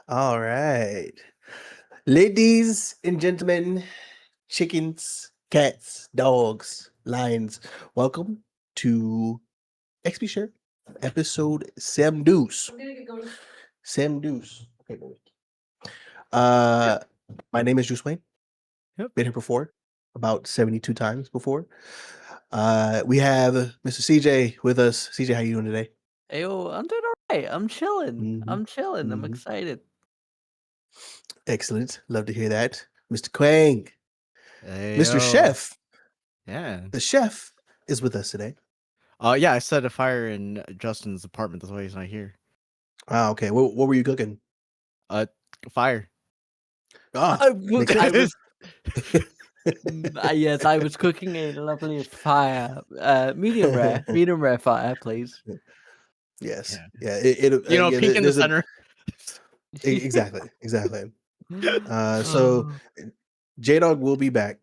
All right. Ladies and gentlemen, chickens, cats, dogs, lions, welcome to XP Share episode Sam Deuce. Sam Deuce. Okay, wait. Yep. Uh, my name is Juice Wayne. Yep. Been here before, about 72 times before. We have Mr. CJ with us. CJ, how you doing today? Yo, I'm doing all right. I'm chilling. Mhm, I'm chilling. I'm mhm. excited. Excellent. Love to hear that. Mr. Quang, Mr. Ayo. Chef. Yeah. The chef is with us today. Yeah, I set a fire in Justin's apartment. That's why he's not here. Ah, okay. What were you cooking? Fire. Ah, I makes was, sense. yes, I was cooking a lovely fire. Medium rare fire, please. Yes. Yeah. Yeah. It You know, yeah, peek in the there's a center. exactly. So Oh. J Dog will be back.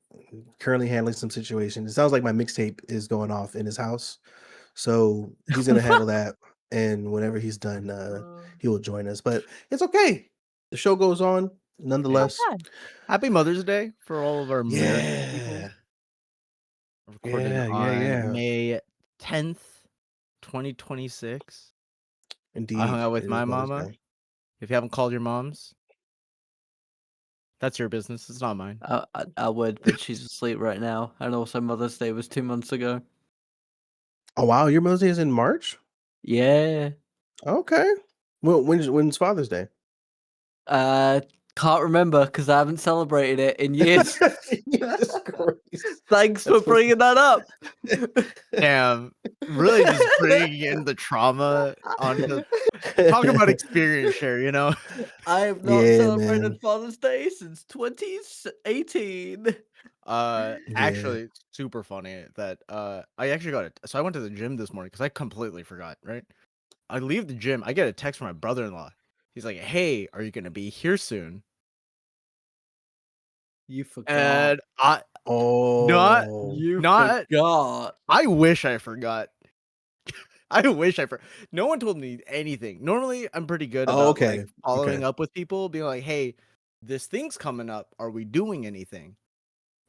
Currently handling some situations. It sounds like my mixtape is going off in his house. So he's gonna handle that. And whenever he's done, he will join us. But it's okay. The show goes on nonetheless. Okay. Happy Mother's Day for all of our American people. Yeah. Recorded on May 10th, 2026. I hung Indeed. out with It is my Mother's mama. Day. If you haven't called your moms, that's your business. It's not mine. I would, but she's asleep right now. And also, Mother's Day was 2 months ago. Oh wow, your Mother's Day is in March? Yeah. Okay. Well, when's Father's Day? Can't remember because I haven't celebrated it in years. Jesus Christ. Thanks for That's bringing that up. Damn. Really just bringing in the trauma onto talk about experience share, you know? I have not Yeah, celebrated man. Father's Day since 2018. Yeah. Actually, it's super funny that I actually got it. So I went to the gym this morning because I completely forgot, right? I leave the gym, I get a text from my brother-in-law. He's like, "Hey, are you gonna be here soon?" You forgot. And not Oh. You not forgot. I wish I forgot. I wish I for no one told me anything. Normally, I'm pretty good Oh, about like okay. following Okay. up with people, being like, "Hey, this thing's coming up. Are we doing anything?"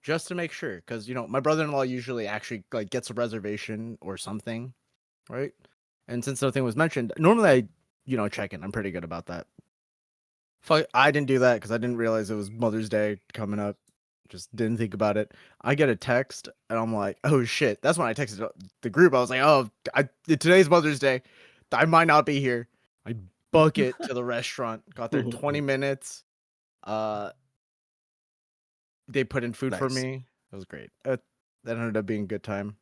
Just to make sure, because you know, my brother-in-law usually actually like gets a reservation or something, right? And since nothing was mentioned, normally I, check in. I'm pretty good about that. I didn't do that because I didn't realize it was Mother's Day coming up. Just didn't think about it. I get a text and I'm like, "Oh shit!" That's when I texted the group. I was like, "Oh, today's Mother's Day. I might not be here." I book it to the restaurant. Got there 20 minutes. They put in food for Nice. me. It was great. That ended up being a good time.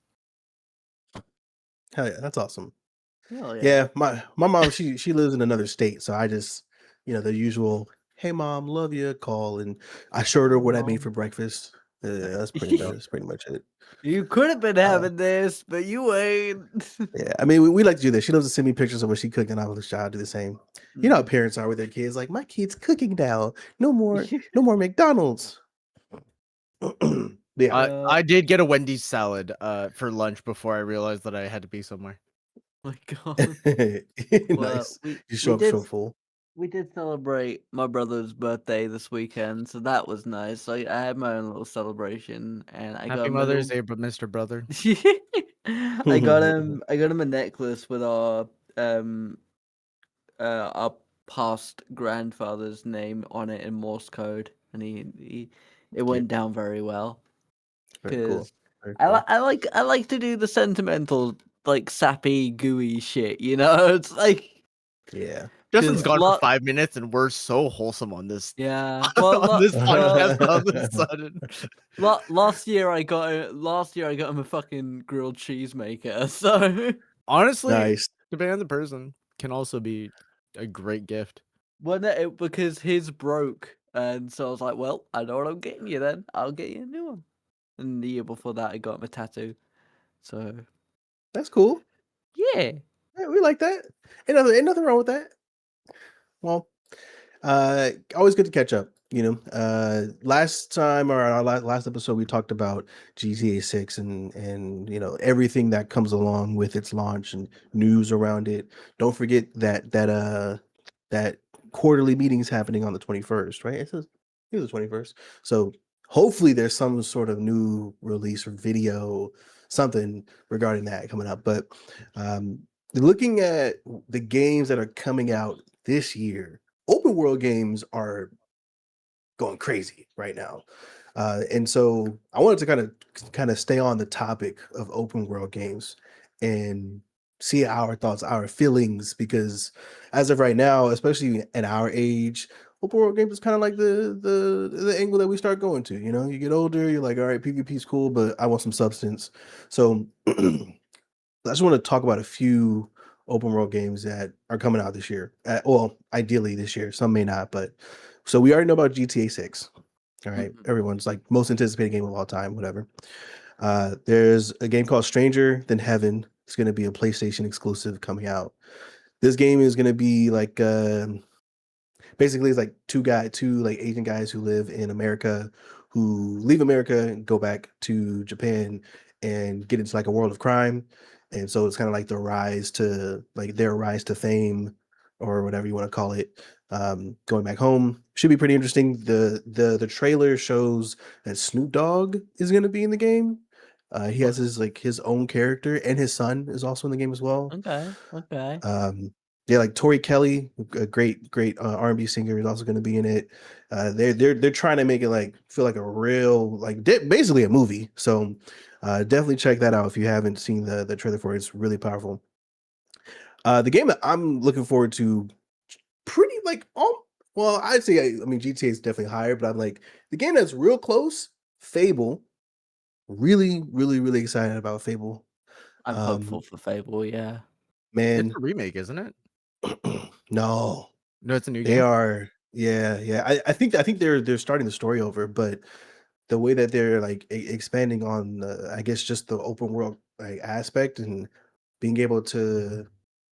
Hell yeah, that's awesome. Hell yeah. Yeah, my mom, she lives in another state, so I just, the usual, "Hey mom, love you" call, and I showed her what I made for breakfast. That's pretty much it. You could have been having this, but you ain't. Yeah, I mean, we like to do this. She loves to send me pictures of what she cooked, and I will do the same. You know how parents are with their kids, like, "My kid's cooking now. No more McDonald's." Yeah. I did get a Wendy's salad for lunch before I realized that I had to be somewhere. My God. Well, Nice. we You show up did so full. we did celebrate my brother's birthday this weekend, so that was nice. I had my own little celebration, and I got Happy him a Mother's little. Day, Mr. Brother. I got him a necklace with our past grandfather's name on it in Morse code, and it went down very well. Very cool. Because Very I cool. like to do the sentimental, like sappy, gooey shit. You know, it's like Yeah. Justin's gone for lot. 5 minutes, and we're so wholesome on this Yeah, well, on this podcast all of a sudden. last year I got him a fucking grilled cheese maker. So Honestly, Nice. depending on the person, can also be a great gift. well, no, because his broke, and so I was like, well, I know what I'm getting you. Then I'll get you a new one. And the year before that, I got him a tattoo. So That's cool. yeah. Yeah, we like that. Ain't nothing wrong with that. Well, always good to catch up. Last time or our last episode, we talked about GTA 6 and everything that comes along with its launch and news around it. Don't forget that quarterly meeting's happening on the 21st, right? It's the 21st. So hopefully there's some sort of new release or video, something regarding that coming up. But um, looking at the games that are coming out this year, open world games are going crazy right now. And so I wanted to kind of stay on the topic of open world games and see our thoughts, our feelings, because as of right now, especially at our age, open world games is kind of like the angle that we start going to. You get older, you're like, all right, PvP is cool, but I want some substance. So I just want to talk about a few open world games that are coming out this year. Well, ideally this year. Some may not, but so we already know about GTA 6. All right, Mhm. everyone's like most anticipated game of all time, whatever. There's a game called Stranger Than Heaven. It's going to be a PlayStation exclusive coming out. This game is going to be like basically it's like two like Asian guys who live in America, who leave America and go back to Japan and get into like a world of crime. And so it's kind of like their rise to fame or whatever you want to call it. Going back home should be pretty interesting. The trailer shows that Snoop Dogg is going to be in the game. He has his own character, and his son is also in the game as well. Okay. Okay. Yeah, like Tori Kelly, a great R&B singer, is also going to be in it. They're trying to make it like feel like a real basically a movie. So definitely check that out if you haven't seen the trailer for it. It's really powerful. The game that I'm looking forward to, pretty like well, I'd say I mean GTA is definitely higher, but I'm like the game that's real close, Fable. Really, really, really excited about Fable. I'm hopeful Um, for Fable. Yeah. It's man, a remake, isn't it? no. No, it's a new They game. are, yeah. I think they're starting the story over, but the way that they're like expanding on, I guess just the open world like aspect and being able to.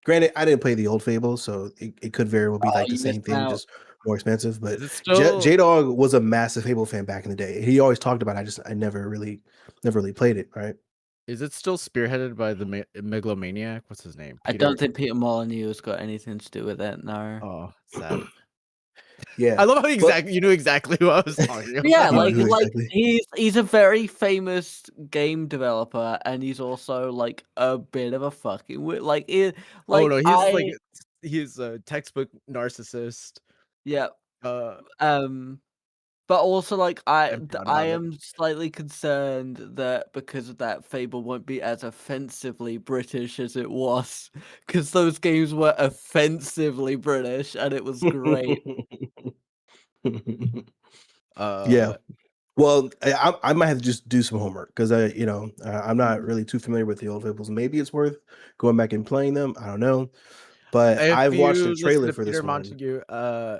Granted, I didn't play the old Fable, so it could very well be Oh, like the you same missed thing, out. just more expensive. But Is it still? J Dog was a massive Fable fan back in the day. He always talked about it. I never really played it. Right? Is it still spearheaded by the megalomaniac? What's his name? I don't Peter. think Peter Molyneux has got anything to do with it. No. Oh, sad. Yeah, I love how but you knew exactly who I was talking Yeah, about. you knew like exactly. he's a very famous game developer, and he's also like a bit of a fucking Oh no, I he's a textbook narcissist. yeah Uh, um but also like I'm proud I about it. am slightly concerned that because of that Fable won't be as offensively British as it was, because those games were offensively British and it was great. Yeah. Uh, Well, I might have to just do some homework because I'm not Mhm. really too familiar with the old Fables. Maybe it's worth going back and playing them. I don't know, but if I've watched a you listen trailer to for Peter this one. Montague,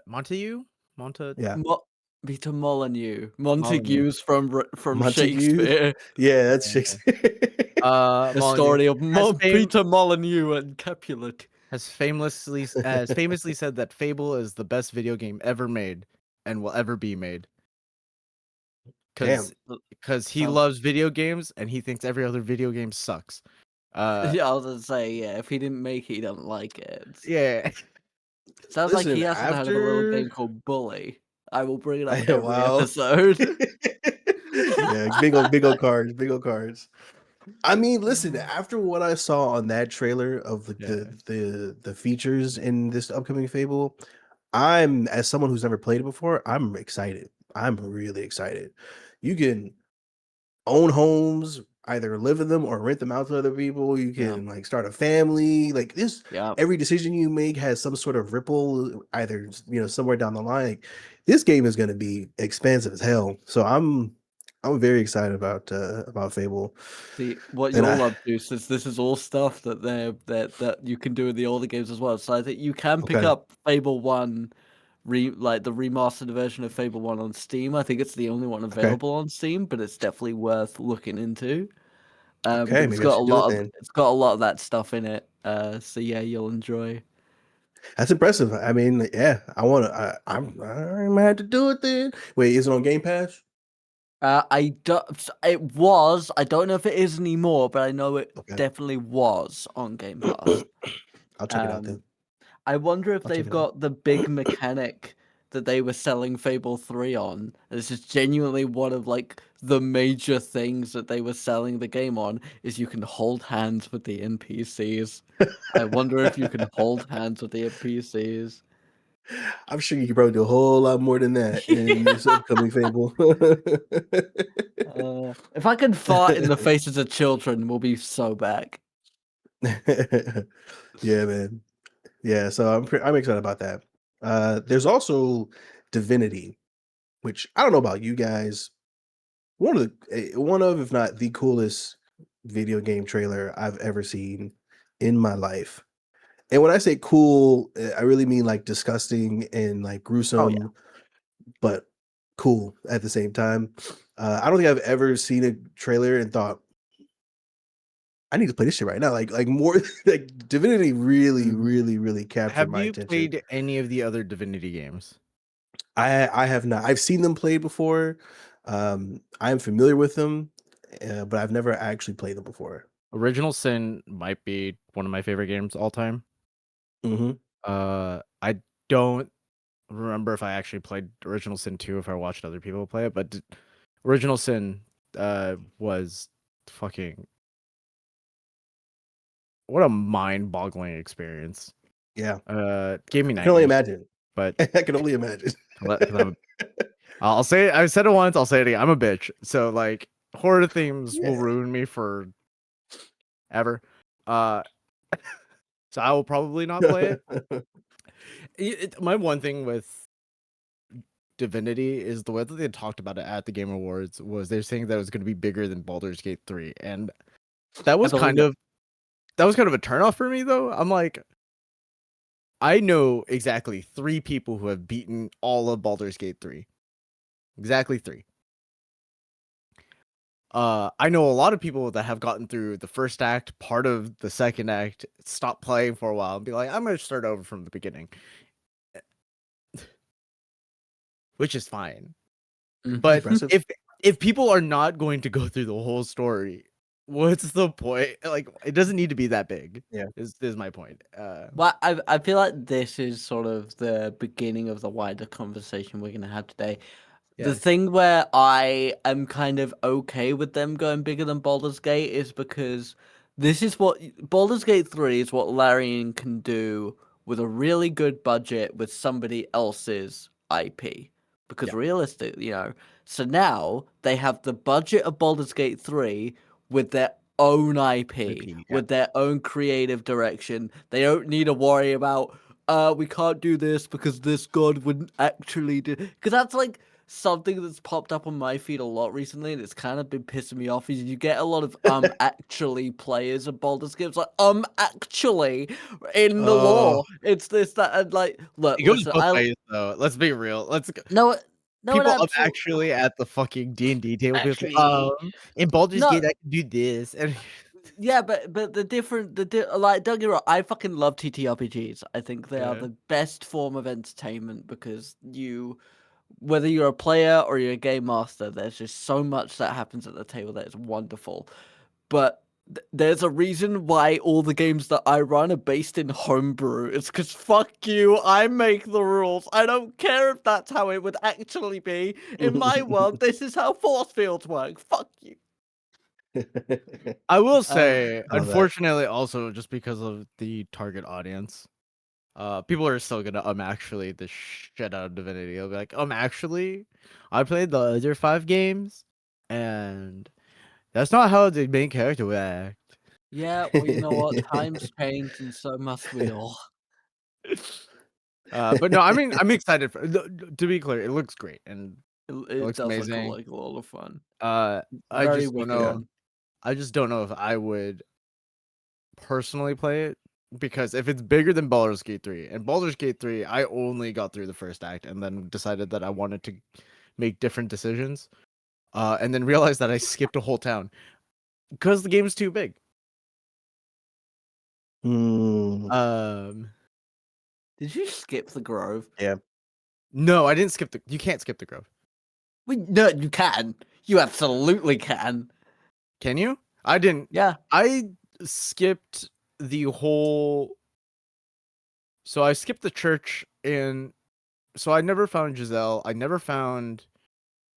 Montague, Monta Yeah, Mo- Peter Molyneux, Molyneux, Montagues from Montague. Shakespeare. Yeah, that's yeah. Shakespeare. The Molyneux story of has fame Peter Molyneux and Capulet. has famously said that Fable is the best video game ever made and will ever be made because Damn. he Sounds loves video games and he thinks every other video game sucks. yeah, I was gonna say, yeah, if he didn't make it, he doesn't like it. Yeah. Sounds like he Listen, hasn't heard of a little after game called Bully. I will bring it up every wow. episode. Yeah, big old cards, big old cards. I mean, listen, after what I saw on that trailer of like Yeah. the features in this upcoming Fable, I'm as someone who's never played it before, I'm excited. I'm really excited. You can own homes, either live in them or rent them out to other people. You Yeah, can like start a family. Like this, yeah. every decision you make has some sort of ripple, either somewhere down the line. Like, this game is going to be expansive as hell. So I'm very excited about Fable. See, what And you'll I love, Juice, is this is all stuff that you can do in the older games as well. So I think you can pick okay, up Fable 1, like the remastered version of Fable 1 on Steam. I think it's the only one okay, available on Steam, but it's definitely worth looking into. okay. Because Maybe I should do it then. it's got a lot of that stuff in it. So yeah, you'll enjoy. That's impressive. I mean, yeah, I want to. I might have to do it then. Wait, is it on Game Pass? I don't. It was. I don't know if it is anymore, but I know it Okay. definitely was on Game Pass. I'll check it out then. I wonder if I'll check they've it out. got the big mechanic that they were selling Fable 3 on. This is genuinely one of like the major things that they were selling the game on is you can hold hands with the NPCs. I wonder if you can hold hands with the NPCs. I'm sure you can probably do a whole lot more than that in this upcoming Fable. If I can fart in the faces of children, we'll be so back. Yeah, man. Yeah, so I'm excited about that. There's also Divinity, which I don't know about you guys. One of, if not the coolest video game trailer I've ever seen in my life. And when I say cool, I really mean like disgusting and like Oh yeah. gruesome, but cool at the same time. I don't think I've ever seen a trailer and thought, I need to play this shit right now. Like more like Divinity really, really, really captured Have my you attention. played any of the other Divinity games? I have not. I've seen them played before. I'm familiar with them, but I've never actually played them before. Original Sin might be one of my favorite games all time. Hmm. I don't remember if I actually played Original Sin 2 if I watched other people play it, but Original Sin was fucking what a mind-boggling experience. Yeah, Gave me I can only nightmares, imagine. but I can only imagine. 'cause I'll say it, I've said it once, I'll say it again. I'm a bitch. So like horror themes will Yeah. ruin me for ever. Uh so I will probably not play it. My one thing with Divinity is the way that they talked about it at the Game Awards was they're saying that it was going to be bigger than Baldur's Gate 3, and that I was believe kind it. of a turnoff for me though. I'm like, I know exactly 3 people who have beaten all of Baldur's Gate 3. Exactly 3. I know a lot of people that have gotten through the first act, part of the second act, stop playing for a while and be like, I'm gonna start over from the beginning. Which is fine. But Impressive. if people are not going to go through the whole story, what's the point? Like, it doesn't need to be that big. Yeah. Is my point. Well, I feel like this is sort of the beginning of the wider conversation we're gonna have today. The Yeah. thing where I am kind of okay with them going bigger than Baldur's Gate is because this is what Baldur's Gate 3 is what Larian can do with a really good budget with somebody else's IP. Because Yeah. so now they have the budget of Baldur's Gate 3 with their own IP, IP, yeah. with their own creative direction. They don't need to worry about we can't do this because this god wouldn't actually do, because that's like something that's popped up on my feed a lot recently, and it's kind of been pissing me off. Is you get a lot of actually players of Baldur's Gate. It's like actually in the Oh, lore, it's this that, and like look, it goes listen, both ways though. Let's be real. no, no, it People up absolutely actually at the fucking D&D table be like, actually in Baldur's no. Gate I can do this, and Yeah, but like don't get me wrong, I fucking love TTRPGs. I think they are yeah. the best form of entertainment because whether you're a player or you're a game master, there's just so much that happens at the table that is wonderful. But there's a reason why all the games that I run are based in homebrew. It's because fuck you, I make the rules. I don't care if that's how it would actually be. In my world, this is how force fields work. Fuck you. I will Um, say, I love that. unfortunately, also just because of the target audience, people are still gonna actually the shit out of Divinity. They'll be like, actually, I played the other 5 games, and that's not how the main character would act. yeah, well, you know what? Times change, and so must we all. But no, I mean, I'm excited for. To be clear, it looks great and it It looks does look amazing. like a lot of fun. Uh, I Very just don't wicked. Yeah. know. I just don't know if I would personally play it, because if it's bigger than Baldur's Gate 3, and Baldur's Gate 3, I only got through the first act and then decided that I wanted to make different decisions, and then realized that I skipped a whole town because the game is too big. Mm. Um, Did you skip the Grove? Yeah. No, I didn't skip the. You can't skip the Grove. No, you can. You absolutely can. Can you? I didn't. Yeah. I skipped the whole. So I skipped the church, and so I never found Giselle. I never found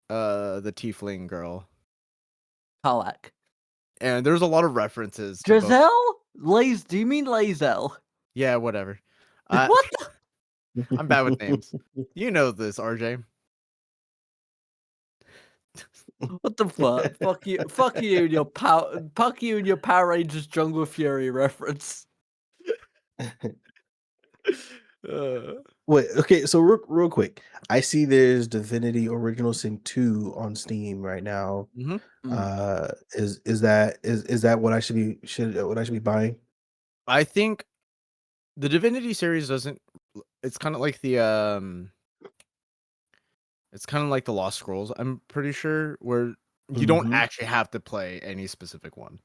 the tiefling girl, Karlak. and there's a lot of references to both. Giselle? Do you mean Lae'zel? Yeah, whatever. What the? I'm bad with names. You know this, RJ. What the fuck? Fuck you! Fuck you and your Fuck you and your Power Rangers Jungle Fury reference. Wait, okay, so real quick, I see there's Divinity Original Sin 2 on Steam right now. Mhm. Is that what I should be buying? I think the Divinity series doesn't. It's kind of like the It's kind of like the Lost Scrolls. I'm pretty sure where you don't Mhm. actually have to play any specific one.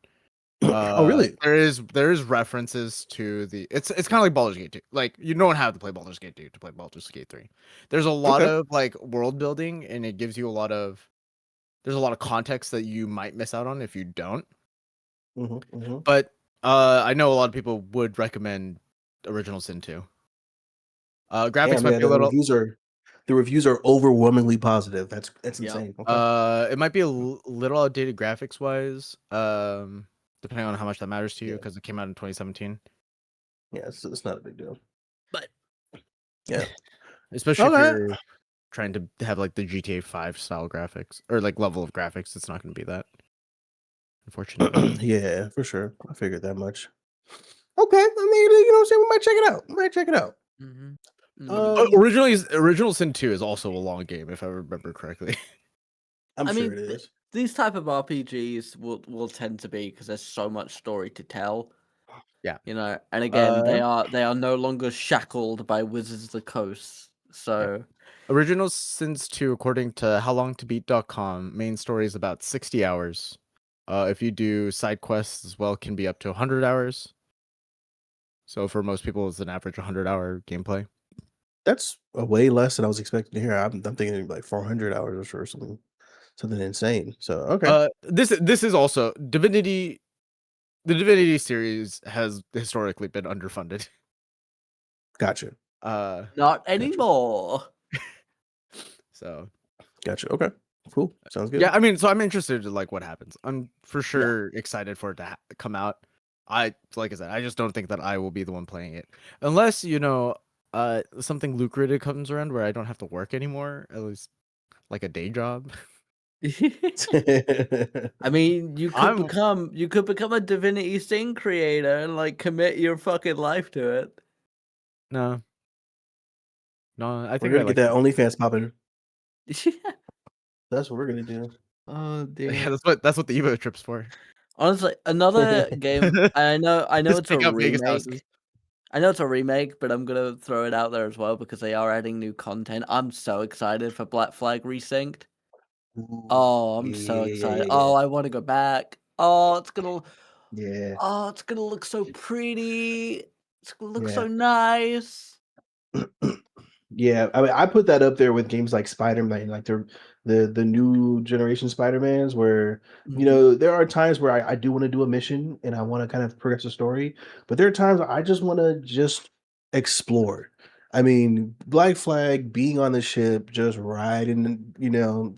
Oh, really? There is references to the. It's kind of like Baldur's Gate 2. Like you don't have to play Baldur's Gate 2 to play Baldur's Gate 3. There's a lot Okay. of like world building, and it gives you a lot of. There's a lot of context that you might miss out on if you don't. Mhm. But I know a lot of people would recommend Original Sin 2. Graphics Damn, might yeah, be a little. the reviews are overwhelmingly positive. That's Yeah. insane. Okay. It might be a little outdated graphics wise. Depending on how much that matters to you, Yeah. because it came out in 2017. Yeah, it's not a big deal. But Yeah. Especially if Okay. you're trying to have like the GTA 5 style graphics or like level of graphics, it's not going to be that. Unfortunately. Yeah, for sure. I figured that much. Okay, I mean, you know what I'm saying? We might check it out. Mhm. Original Sin 2 is also a long game, if I remember correctly. I'm I sure mean, it is. these type of RPGs will tend to be because there's so much story to tell. Yeah. You know, and again, Uh, they are no longer shackled by Wizards of the Coast. So Original Sins 2, according to howlongtobeat.com, main story is about 60 hours. If you do side quests as well, can be up to 100 hours. So for most people, it's an average 100-hour gameplay. that's way less than I was expecting to hear. I'm thinking like 400 hours or something insane. So okay, This is also Divinity. The Divinity series has historically been underfunded. gotcha. not anymore. So Gotcha. Okay, cool. Sounds good. yeah, I mean, so I'm interested in like what happens. I'm for Yeah. sure excited for it to come out. Like I said, I just don't think that I will be the one playing it unless something lucrative comes around where I don't have to work anymore, at least like a day job. I mean, you could I'm become a Divinity Sin creator and like commit your fucking life to it. no, I We're think I gonna get like that it. OnlyFans popping. That's what we're gonna do. Oh dear. Yeah, that's what the Evo trip's for. Honestly, another game. I know Just it's a pick up Vegas remake. houses. I know it's a remake, but I'm gonna throw it out there as well because they are adding new content. I'm so excited for Black Flag Resynced. Ooh, Oh, I'm so excited. Oh, I want to go back. Oh, yeah, it's gonna look so pretty. It's gonna look yeah. so nice. Yeah, I mean, I put that up there with games like Spider-Man, like the new generation Spider-Mans, where Mhm. there are times where I do want to do a mission and I want to kind of progress the story, but there are times I just want to just explore. I mean, Black Flag being on the ship, just riding,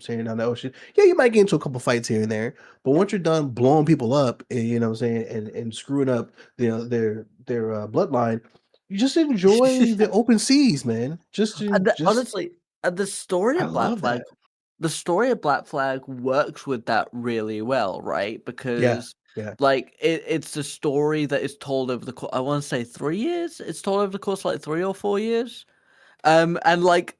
sailing down the ocean. Yeah, you might get into a couple fights here and there, but once you're done blowing people up, and, what I'm saying, and screwing up, their bloodline, you just enjoy the open seas, man. Just Honestly, the story I of Black love Flag, that. works with that really well, right? Yeah, Because yeah. like it's a story that is told over the course. I want to say 3 years. It's told over the course of, like 3 or 4 years. And like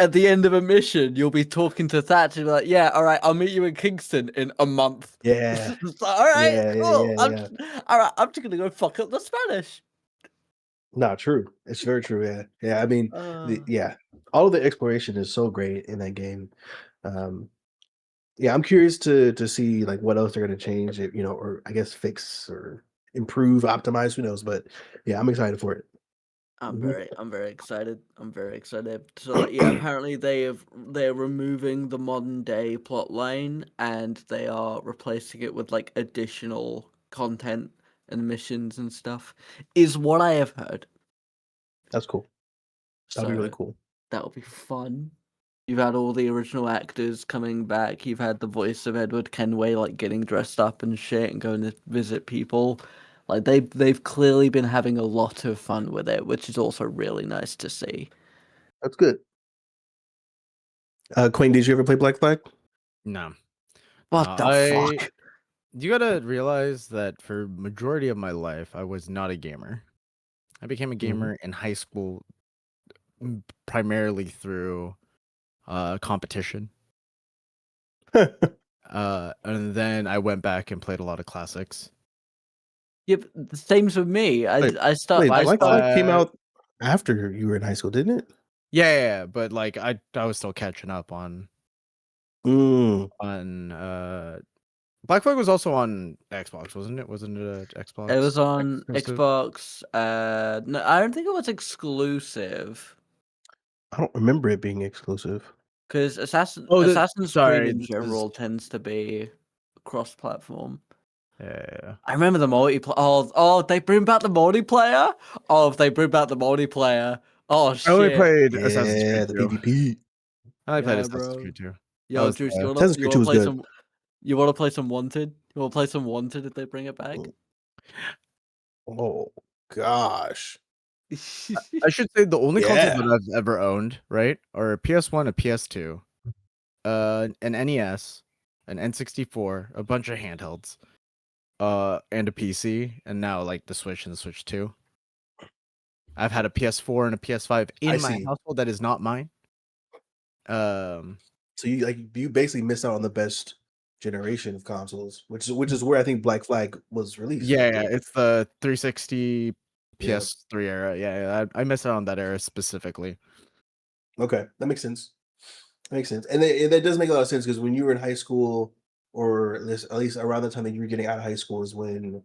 at the end of a mission, you'll be talking to Thatch and be like, "Yeah, all right, I'll meet you in Kingston in a month." Yeah. It's like, all right, Yeah, yeah, cool. yeah, yeah. All right. I'm just gonna go fuck up the Spanish. No, true. It's very true, yeah. Yeah, I mean, Uh, yeah. All of the exploration is so great in that game. Um, yeah, I'm curious to see, like, what else they're gonna change it, or I guess fix or improve, optimize, who knows, but, yeah, I'm excited for it. I'm Mhm. very excited. I'm very excited. So like, yeah, apparently they're removing the modern day plot line and they are replacing it with like additional content and missions and stuff. Is what I have heard. That's cool. That'll be really So cool. that'll be fun. You've had all the original actors coming back. You've had the voice of Edward Kenway like getting dressed up and shit and going to visit people. Like they've clearly been having a lot of fun with it, which is also really nice to see. That's good. Quinn, did you ever play Black Flag? No. What the I fuck? you gotta realize that for majority of my life, I was not a gamer. I became a gamer in high school primarily through competition. And then I went back and played a lot of classics. Yep, the same's with me. Wait, I start wait, I Black start Flag came out after you were in high school, didn't it? Yeah, but like I was still catching up on Mm. Black Flag was also on Xbox, wasn't it? Wasn't it a it was Xbox on exclusive? Xbox. No, I don't think it was exclusive. I don't remember it being exclusive. Because Oh, Assassin's Creed sorry, in this is general tends to be cross-platform. yeah. I remember the multiplayer. Oh, they bring back the multiplayer. Oh, if they bring back the multiplayer. Oh I only shit. played Assassin's Yeah, Creed the 2. PvP. I only played Yeah, Assassin's bro. Creed 2. That Yo, was Juice, you Assassin's Creed 2 wanna was play good. some? You wanna play some Wanted? You wanna play some Wanted if they bring it back? Oh gosh. I should say the only consoles Yeah. that I've ever owned, right, are a PS1, a PS2, an NES, an N64, a bunch of handhelds, and a PC, and now like the Switch and the Switch 2. I've had a PS4 and a PS5 I in my see. household that is not mine. Um, So you basically missed out on the best generation of consoles, which is where I think Black Flag was released, I yeah, believe. it's the 360 Yeah. PS3 era. Yeah, I missed out on that era specifically. Okay, that makes sense. That makes sense, and that does make a lot of sense because when you were in high school, or at least around the time that you were getting out of high school, is when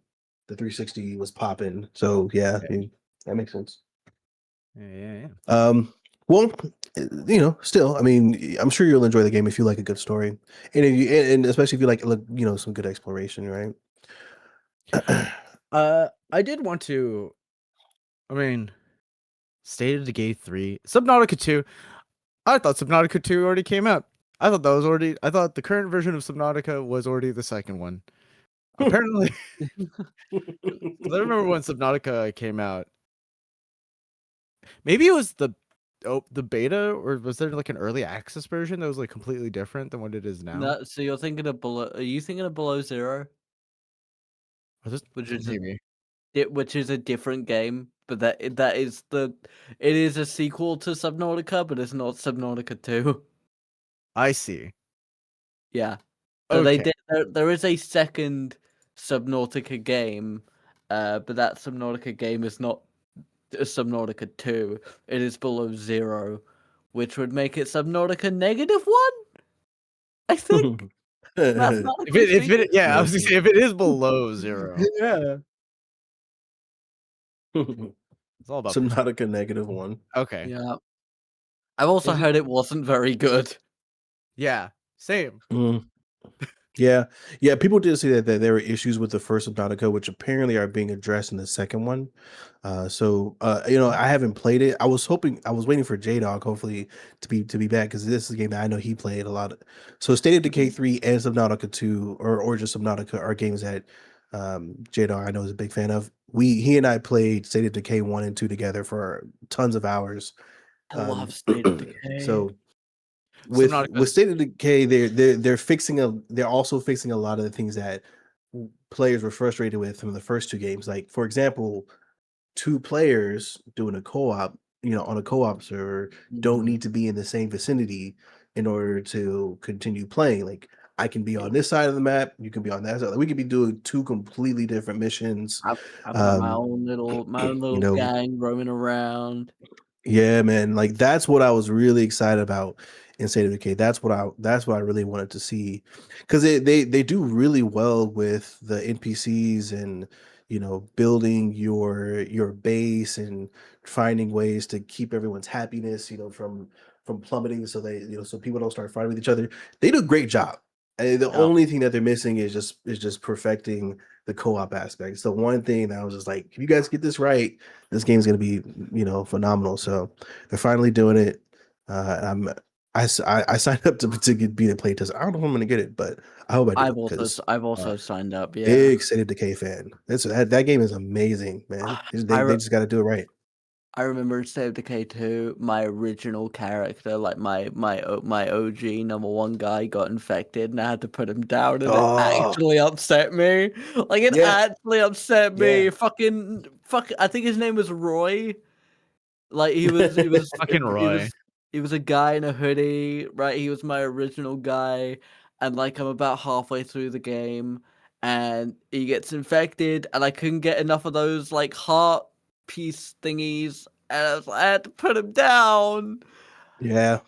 the 360 was popping. So yeah, Yeah, that makes sense. yeah. Well, still, I mean, I'm sure you'll enjoy the game if you like a good story, and if you, and especially if you like, some good exploration, right? I did want to. I mean, State of Decay 3, Subnautica 2. I thought Subnautica 2 already came out. I thought the current version of Subnautica was already the second one. Apparently, because I remember when Subnautica came out. Maybe it was the beta, or was there like an early access version that was like completely different than what it is now? No, so you're thinking of below? Are you thinking of Below Zero, Or this, which is maybe. which is a different game, but that is it is a sequel to Subnautica, but it's not Subnautica 2. I see. Yeah. So they Okay. did there is a second Subnautica game, but that Subnautica game is not a Subnautica 2. It is Below Zero, which would make it Subnautica -1, I think. Mathematically speaking. Yeah, I was Yes. gonna say if it is below 0, Yeah. it's all about Subnautica -1. okay. Yeah. I've also Is it? heard it wasn't very good. Yeah, same. Mm. Yeah, yeah. People did say that there were issues with the first Subnautica, which apparently are being addressed in the second one. I haven't played it. I was waiting for J Dog, hopefully, to be back because this is a game that I know he played a lot. So, State of Decay 3 and Subnautica 2, or just Subnautica, are games that J Dog I know is a big fan of. He and I played State of Decay 1 and 2 together for tons of hours. I Um, love State of Decay. so with Subnautica's State of Decay, they're also fixing a lot of the things that players were frustrated with from the first two games. Like, for example, two players doing a co-op, on a co-op server, don't Mhm. need to be in the same vicinity in order to continue playing. Like, I can be on this side of the map, you can be on that side. Like, we could be doing two completely different missions. I've got my Um, own you little know, gang roaming around. Yeah, man. Like that's what I was really excited about in State of Decay. That's what I really wanted to see. Because they do really well with the NPCs and building your base and finding ways to keep everyone's happiness, from plummeting, so so people don't start fighting with each other. They do a great job. And the Yeah. only thing that they're missing is just perfecting the co-op aspect. It's the one thing that I was just like, if you guys get this right, this game's gonna be phenomenal. So they're finally doing it. I signed up to be the playtest. I don't know if I'm gonna get it, but I hope I do because I've also signed up. Yeah. big State of Decay fan. That game is amazing, man. They just got to do it right. I remember in State of Decay 2, my original character, like my OG number one guy, got infected, and I had to put him down, and it Oh actually upset me. Like it yeah, actually upset me. yeah. Fuck. I think his name was Roy. Like Fucking Roy. he was a guy in a hoodie, right? He was my original guy, and like I'm about halfway through the game, and he gets infected, and I couldn't get enough of those like heart piece thingies, and I had to put him down. Yeah.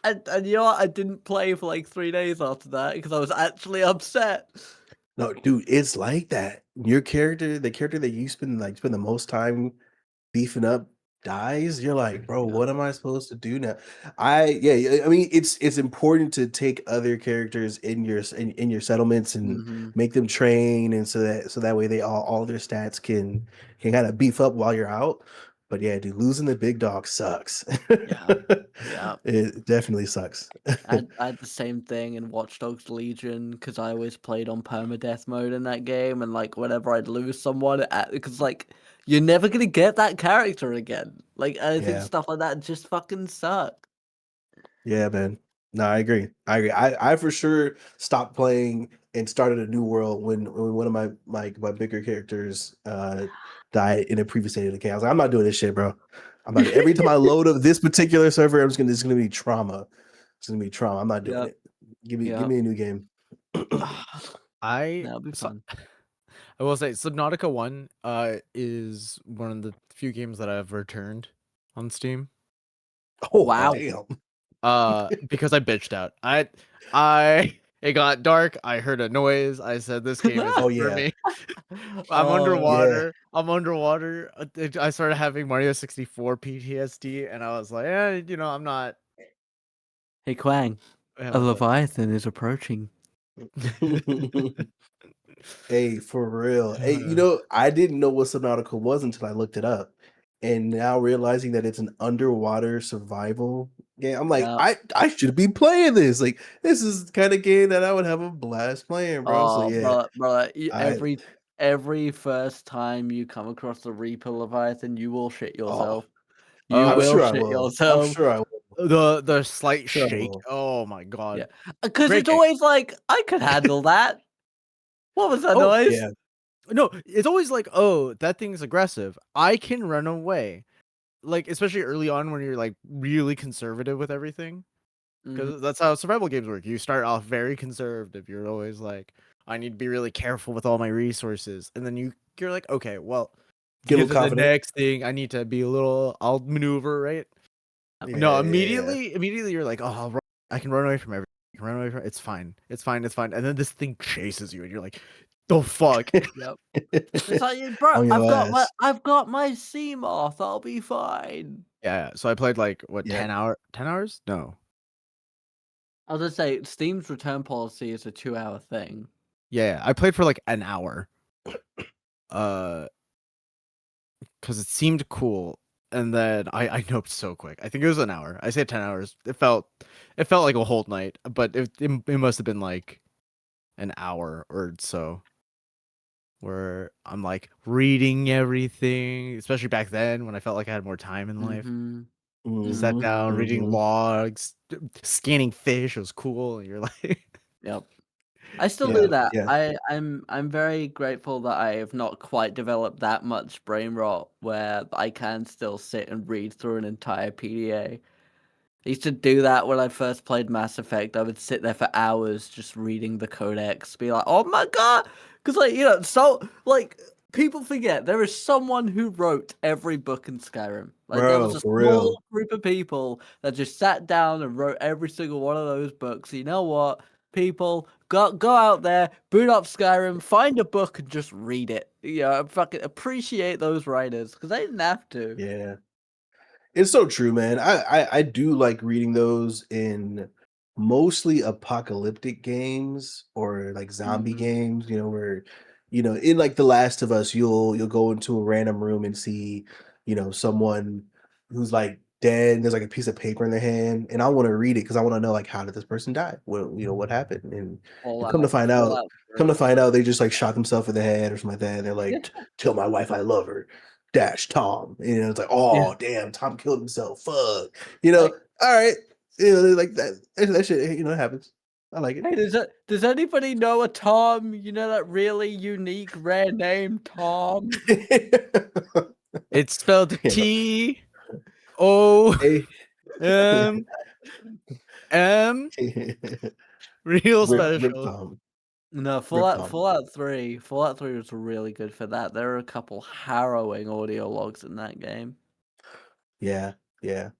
And you know what? I didn't play for like 3 days after that because I was actually upset. No, dude, it's like that. Your character, the character that you spend the most time beefing up dies. You're like, bro, Yeah. what am I supposed to do now? I mean, it's important to take other characters in your settlements and Hmm. make them train, and so that way they all their stats can kind of beef up while you're out. But yeah, dude, losing the big dog sucks. Yeah. Yeah. It definitely sucks. I had the same thing in Watch Dogs Legion because I always played on permadeath mode in that game, and like whenever I'd lose someone, because like you're never gonna get that character again. Like I think Yeah. stuff like that just fucking suck. Yeah, man. No, I agree. I agree. I for sure stopped playing and started a new world when one of my bigger characters died in a previous State of Decay. I was like, I'm not doing this shit, bro. Every time I load up this particular server, it's gonna be trauma. It's gonna be trauma. I'm not doing Yep. it. Give me Yep. a new game. I That'll be so- fun. I will say Subnautica 1 is one of the few games that I've returned on Steam. Oh Wow. damn. Because I bitched out. It got dark, I heard a noise, I said this game isn't Oh for yeah. me. I'm Oh, Yeah. underwater. I started having Mario 64 PTSD, and I was like, I'm not. hey Quang, a What's up? Leviathan is approaching. Hey, for real. Hey, Uh, I didn't know what Subnautica was until I looked it up. And now realizing that it's an underwater survival game, I'm like, Yeah. I should be playing this. Like, this is the kind of game that I would have a blast playing, bro. So Oh, yeah, brother, I every first time you come across the Reaper Leviathan, you will shit oh, yourself. You oh, I'm will sure I shit will. I'm yourself. sure I will. the slight Sure I shake. will. Oh my Yeah, god. because Great it's game. always like I could handle that. What was that Oh, noise? Yeah. no, it's always like, oh, that thing's aggressive. I can run away. Like, especially early on when you're like really conservative with everything. Mhm. Because that's how survival games work. You start off very conservative. You're always like, I need to be really careful with all my resources. And then you're like, okay, well, Get a get little to the confident. next thing. I need to be I'll maneuver, right? No, Yeah. immediately you're like, oh, I can run away from everything. I can run away from it's fine. It's fine. It's fine. And then this thing chases you and you're like, the fuck? Yep. It's like, bro, On your ass. I've got my sea moth. I'll be fine. Yeah. So I played like what, Yeah. 10 hours? No. I was gonna say Steam's return policy is a 2-hour thing. Yeah, I played for like an hour. Because it seemed cool, and then I noped so quick. I think it was an hour. I said 10 hours. It felt like a whole night, but it must have been like an hour or so. Where I'm like reading everything, especially back then when I felt like I had more time in life. Mm-hmm. Sat Mhm, down, reading mhm. logs, scanning fish. It was cool. And you're like, Yep. I still Yeah, do that. yeah. I'm very grateful that I have not quite developed that much brain rot where I can still sit and read through an entire PDA. I used to do that when I first played Mass Effect. I would sit there for hours just reading the codex, be like, "Oh my god!" Because so like people forget there is someone who wrote every book in Skyrim. Like there was Bro, a for small real. group of people that just sat down and wrote every single one of those books. You know what? People go out there, boot up Skyrim, find a book, and just read it. Yeah, fucking appreciate those writers because they didn't have to. Yeah. It's so true, man. I do like reading those in mostly apocalyptic games or like zombie Mhm. games, where in like The Last of Us, you'll go into a random room and see, someone who's like dead and there's like a piece of paper in their hand, and I want to read it because I want to know like how did this person die? What happened? And come to find out, Fallout 3. they just like shot themselves in the head or something like that. They're like, tell my wife I love her dash Tom. It's like, Yeah, oh damn, Tom killed himself. Fuck. like, All right. Like that shit, it happens. I like it. hey, does anybody know a Tom? You know that really unique, rare name, Tom? It's spelled Yeah. Tom Hey. M, real Rip special. Tom. No, Rip Tom. Fallout 3 was really good for that. There are a couple harrowing audio logs in that game. Yeah. The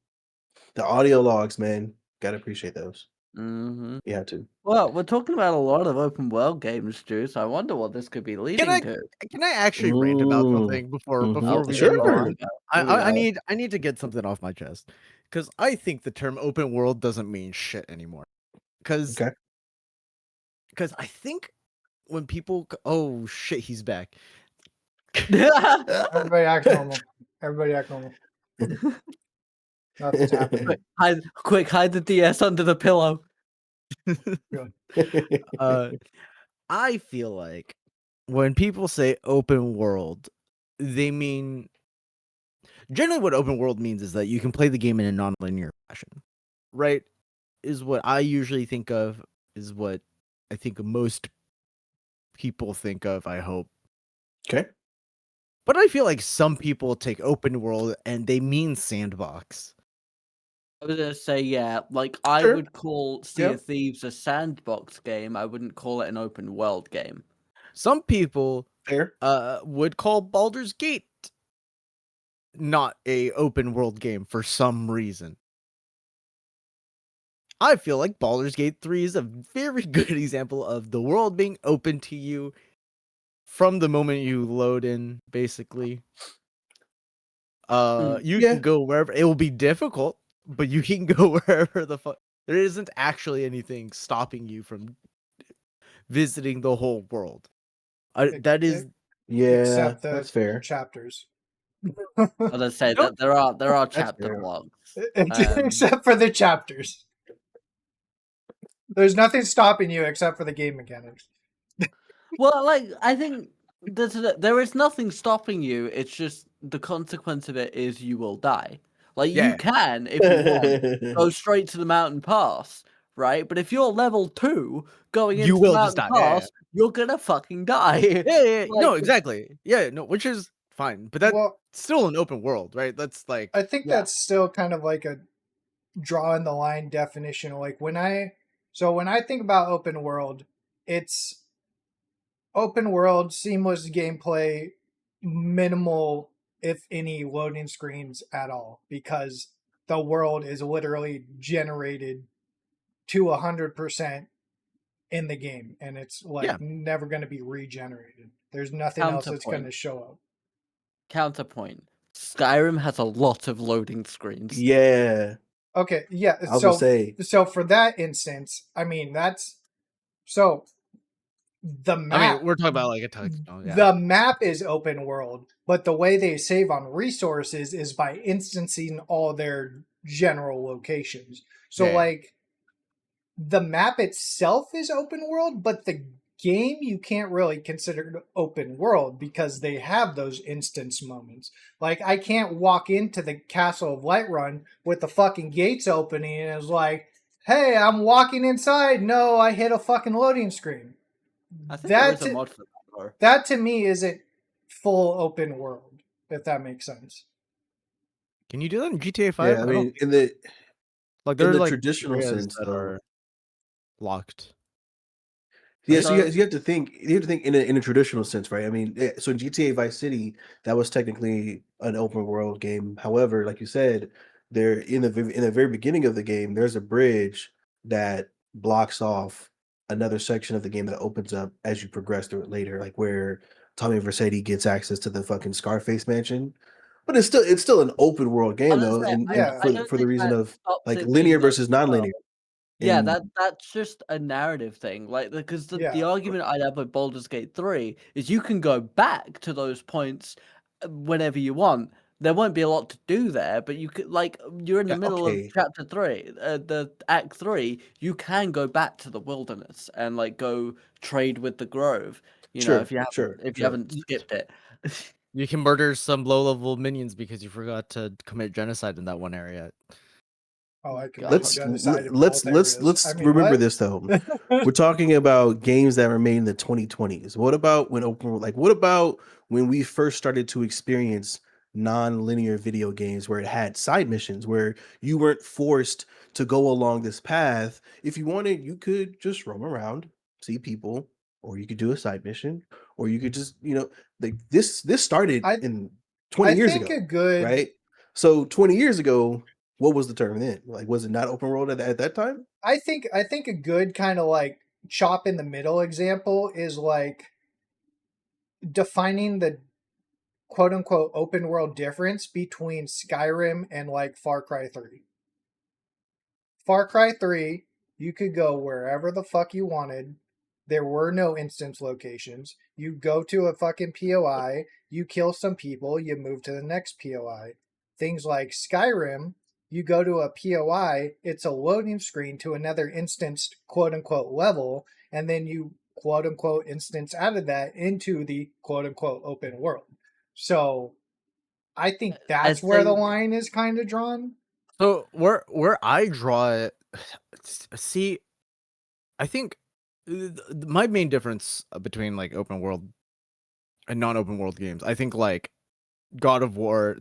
audio logs, man. Gotta appreciate those. Hmm. You have to. Well, we're talking about a lot of open world games, Stu, so I wonder what this could be Can leading I to. can I actually rant about something before Mhm. we Here we move go, here on? we go, here we go. I need to get something off my chest because I think the term open world doesn't mean shit anymore. Because Okay. I think when people oh shit, he's back. Everybody act normal. Everybody act normal. Nothing's happening. Quick, hide the DS under the pillow. I feel like when people say open world, they mean generally what open world means is that you can play the game in a non-linear fashion, right? Is what I usually think of, is what I think most people think of, I hope. Okay. But I feel like some people take open world and they mean sandbox. I was gonna say, yeah, like I Sure. would call Sea of Thieves a sandbox game. I wouldn't call it an open world game. Some people Fair. would call Baldur's Gate not a open world game for some reason. I feel like Baldur's Gate 3 is a very good example of the world being open to you from the moment you load in, basically. You Yeah. can go wherever. It will be difficult, but you can go wherever the fuck. There isn't actually anything stopping you from visiting the whole world. That is Yeah. Except the That's fair. chapters. I was gonna say No, that there are That's chapter fair. blocks. Except for the chapters. There's nothing stopping you except for the game mechanics. Well, like I think there is nothing stopping you. It's just the consequence of it is you will die. Like you Yeah. can, if you want, go straight to the mountain pass, right? But if you're level 2 going You into will the just mountain die. Yeah, pass, you're gonna fucking die. yeah. No, Like, exactly. Yeah, no, which is fine, but that's Well, still an open world, right? That's like I think Yeah. that's still kind of like a drawing the line definition. Like when I think about open world, it's open world, seamless gameplay, minimal, if any, loading screens at all, because the world is literally generated to 100% in the game, and it's like Yeah. never going to be regenerated. There's nothing else that's going to Counterpoint. show up. Counterpoint. Skyrim has a lot of loading screens. Yeah. Okay, yeah. I was gonna say. So for that instance, I mean that's so the map. I mean, we're talking about like a touchstone. Yeah. The map is open world, but the way they save on resources is by instancing all their general locations. So Yeah. like the map itself is open world, but the game you can't really consider open world because they have those instance moments. Like I can't walk into the Castle of Lightrun with the fucking gates opening and it's like, hey, I'm walking inside. No, I hit a fucking loading screen. I think there is a mod for that, though. That to me isn't full open world, if that makes sense. Can you do that in GTA 5? Yeah, I don't mean, think in the like there's like traditional areas sense, that though. are locked. Yeah, Right? so you have to think. You have to think in a traditional sense, right? I mean, so in GTA Vice City, that was technically an open world game. However, like you said, there in the very beginning of the game, there's a bridge that blocks off another section of the game that opens up as you progress through it later, like where Tommy Vercetti gets access to the fucking Scarface mansion. But it's still an open world game though, and Yeah. I don't for the think reason that of stops like it being linear open versus world. non-linear. Yeah, And that's just a narrative thing. Like, because the Yeah. argument I'd have with Baldur's Gate 3 is you can go back to those points whenever you want. There won't be a lot to do there, but you could, like, you're in the middle of okay, chapter 3, the act 3, you can go back to the wilderness and like go trade with the Grove, you know, sure, sure, if you sure. haven't skipped it. You can murder some low-level minions because you forgot to commit genocide in that one area. Oh, I commit God. genocide in both areas. Let's I mean, remember what? this though. We're talking about games that were made in the 2020s. What about when what about when we first started to experience non-linear video games where it had side missions where you weren't forced to go along this path. If you wanted, you could just roam around, see people, or you could do a side mission, or you could just, like this started I in 20 I years think ago, a good right? So 20 years ago, what was the term then? Like, was it not open world at that time? I think a good kind of like chop in the middle example is like defining the quote unquote open world difference between Skyrim and like Far Cry 3. Far Cry 3, you could go wherever the fuck you wanted. There were no instance locations. You go to a fucking POI, you kill some people, you move to the next POI. Things like Skyrim, you go to a POI, it's a loading screen to another instanced quote unquote level, and then you quote unquote instance out of that into the quote unquote open world. So I think I that's where the think line is kind of drawn. So where I draw it, see, I think my main difference between like open world and non-open world games, I think like God of War,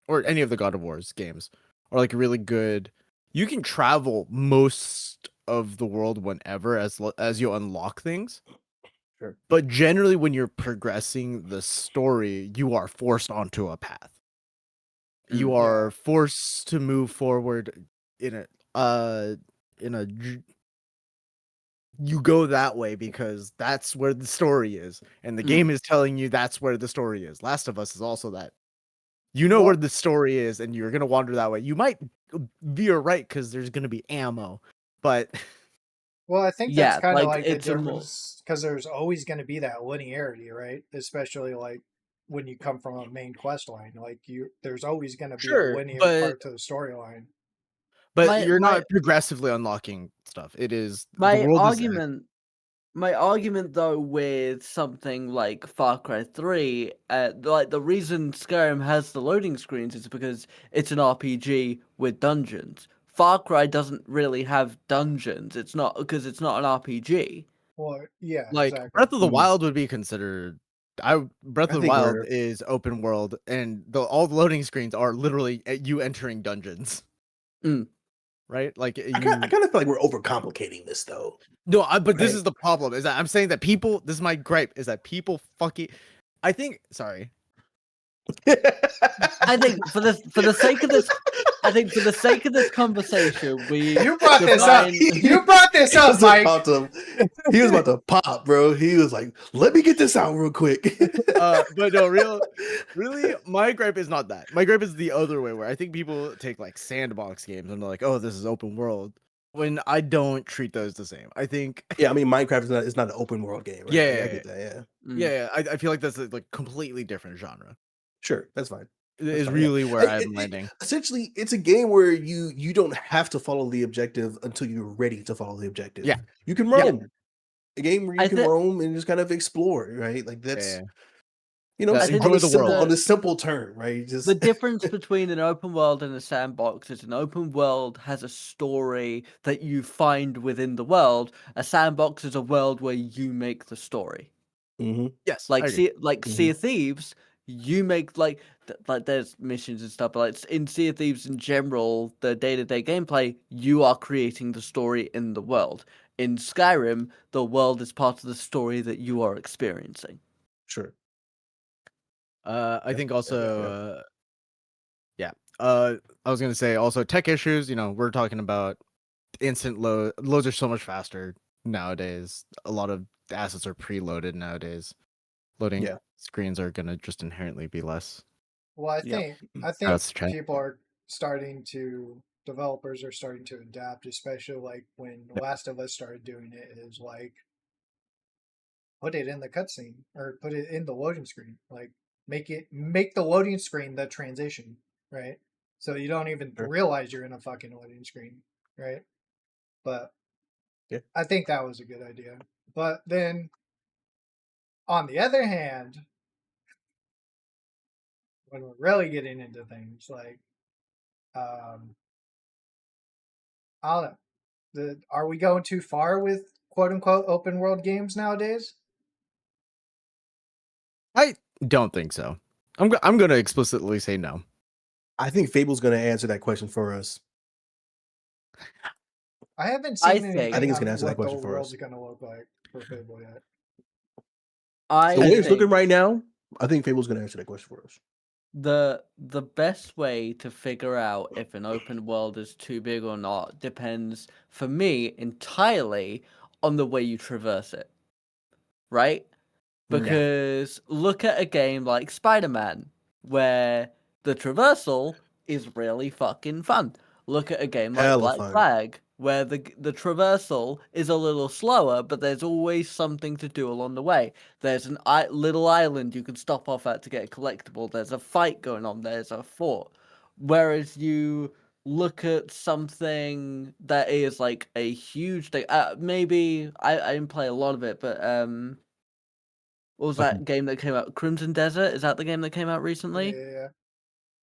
or any of the God of War's games are like really good. You can travel most of the world whenever as you unlock things. Sure. But generally when you're progressing the story, you are forced onto a path. You are forced to move forward in a you go that way because that's where the story is, and the game is telling you that's where the story is. Last of Us is also that. You know where the story is, and you're gonna wander that way. You might be right because there's gonna be ammo, but Well, I think that's kind of like the it's a more difference because there's always going to be that linearity, right? Especially like when you come from a main quest line, like there's always going to be a sure, linear part to the storyline. but my you're my not progressively unlocking stuff. It is the my world is that. argument My argument, though, with something like Far Cry 3, like the reason Skyrim has the loading screens is because it's an RPG with dungeons. Far Cry doesn't really have dungeons. It's not because it's not an RPG. Well, yeah, Like exactly. Breath of the Wild would be considered. Breath I of the think Wild we're is open world, and all the loading screens are literally you entering dungeons. Mm. Right? Like I kind of feel like we're overcomplicating this though. no, but this Right. is the problem. Is that I'm saying that people. This is my gripe. Is that people fucking. I think. Sorry. I think for the sake of this, I think for the sake of this conversation, we You brought this up. define- You brought this up, Mike. He was about to pop, bro. He was like, "Let me get this out real quick." But no, really, my gripe is not that. My gripe is the other way, where I think people take like sandbox games and they're like, "Oh, this is open world," when I don't treat those the same. I think. Yeah, I mean, Minecraft is not an open world game, right? Yeah, Like, yeah, I get that. Yeah, yeah. I feel like that's a like completely different genre. sure, that's fine. Is fine, really where I'm It- landing. essentially, it's a game where you don't have to follow the objective until you're ready to follow the objective. Yeah. You can Yeah. roam. A game where you I can thi- roam and just kind of explore, right? Like that's I think on a the simple world. on a simple term, right? Just the difference between an open world and a sandbox is an open world has a story that you find within the world. A sandbox is a world where you make the story. Mhm. Yes, I Like agree. Sea of Thieves, you make like there's missions and stuff, but like in Sea of Thieves in general, the day-to-day gameplay, you are creating the story in the world. In Skyrim, the world is part of the story that you are experiencing. Sure. I think also, yeah. I was gonna say also tech issues. You know, we're talking about instant loads are so much faster nowadays. A lot of assets are preloaded nowadays. Loading Yeah. screens are gonna just inherently be less. Well, I Yep. think That's the trend. people are developers are starting to adapt, especially like when Yep. Last of Us started doing it. Is like put it in the cutscene or put it in the loading screen. Like make the loading screen the transition, right? So you don't even Sure. realize you're in a fucking loading screen, right? But Yeah. I think that was a good idea. But then on the other hand, when we're really getting into things like I don't know. Are we going too far with quote unquote open world games nowadays? I don't think so. I'm gonna explicitly say no. I think Fable's going to answer that question for us. I haven't I seen think- I anything think it's gonna on answer that what the question for world's us. gonna look like for Fable yet. I The way it's looking think right now, I think Fable's going to answer that question for us. the best way to figure out if an open world is too big or not depends, for me, entirely on the way you traverse it. Right? Because look at a game like Spider-Man, where the traversal is really fucking fun. Look at a game like Hella Black fun. Flag, where the traversal is a little slower, but there's always something to do along the way. There's an little island you can stop off at to get a collectible. There's a fight going on. There's a fort. Whereas you look at something that is like a huge thing. Maybe I didn't play a lot of it, but what was that game that came out? Crimson Desert? Is that the game that came out recently? Yeah.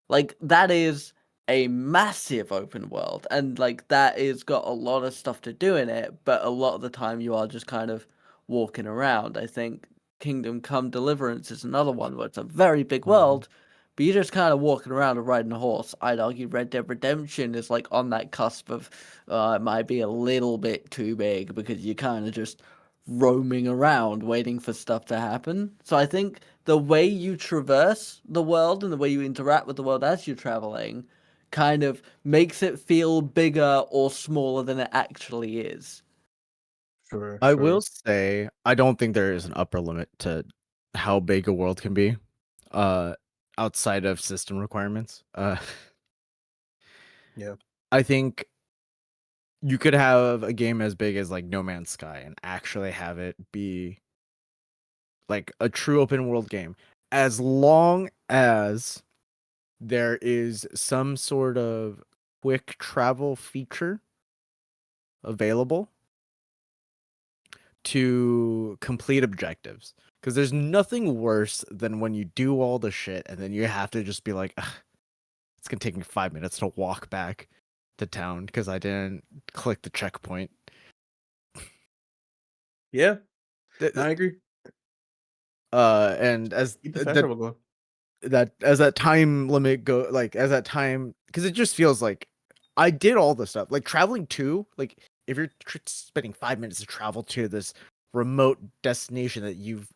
Like, that is a massive open world, and like that is got a lot of stuff to do in it, but a lot of the time you are just kind of walking around. I think Kingdom Come Deliverance is another one where it's a very big world, but you're just kind of walking around and riding a horse. I'd argue Red Dead Redemption is like on that cusp of it might be a little bit too big because you're kind of just roaming around waiting for stuff to happen. So I think the way you traverse the world and the way you interact with the world as you're traveling kind of makes it feel bigger or smaller than it actually is. Sure. I will say I don't think there is an upper limit to how big a world can be, outside of system requirements. Yeah. I think you could have a game as big as like No Man's Sky and actually have it be like a true open world game, as long as there is some sort of quick travel feature available to complete objectives. Because there's nothing worse than when you do all the shit and then you have to just be like, "Ugh, it's gonna take me 5 minutes to walk back to town because I didn't click the checkpoint." Yeah. Th- I agree. And as Keep the fast travel going. that time limit go, like as that time, because it just feels like I did all the stuff, like traveling to, like if you're spending 5 minutes to travel to this remote destination that you've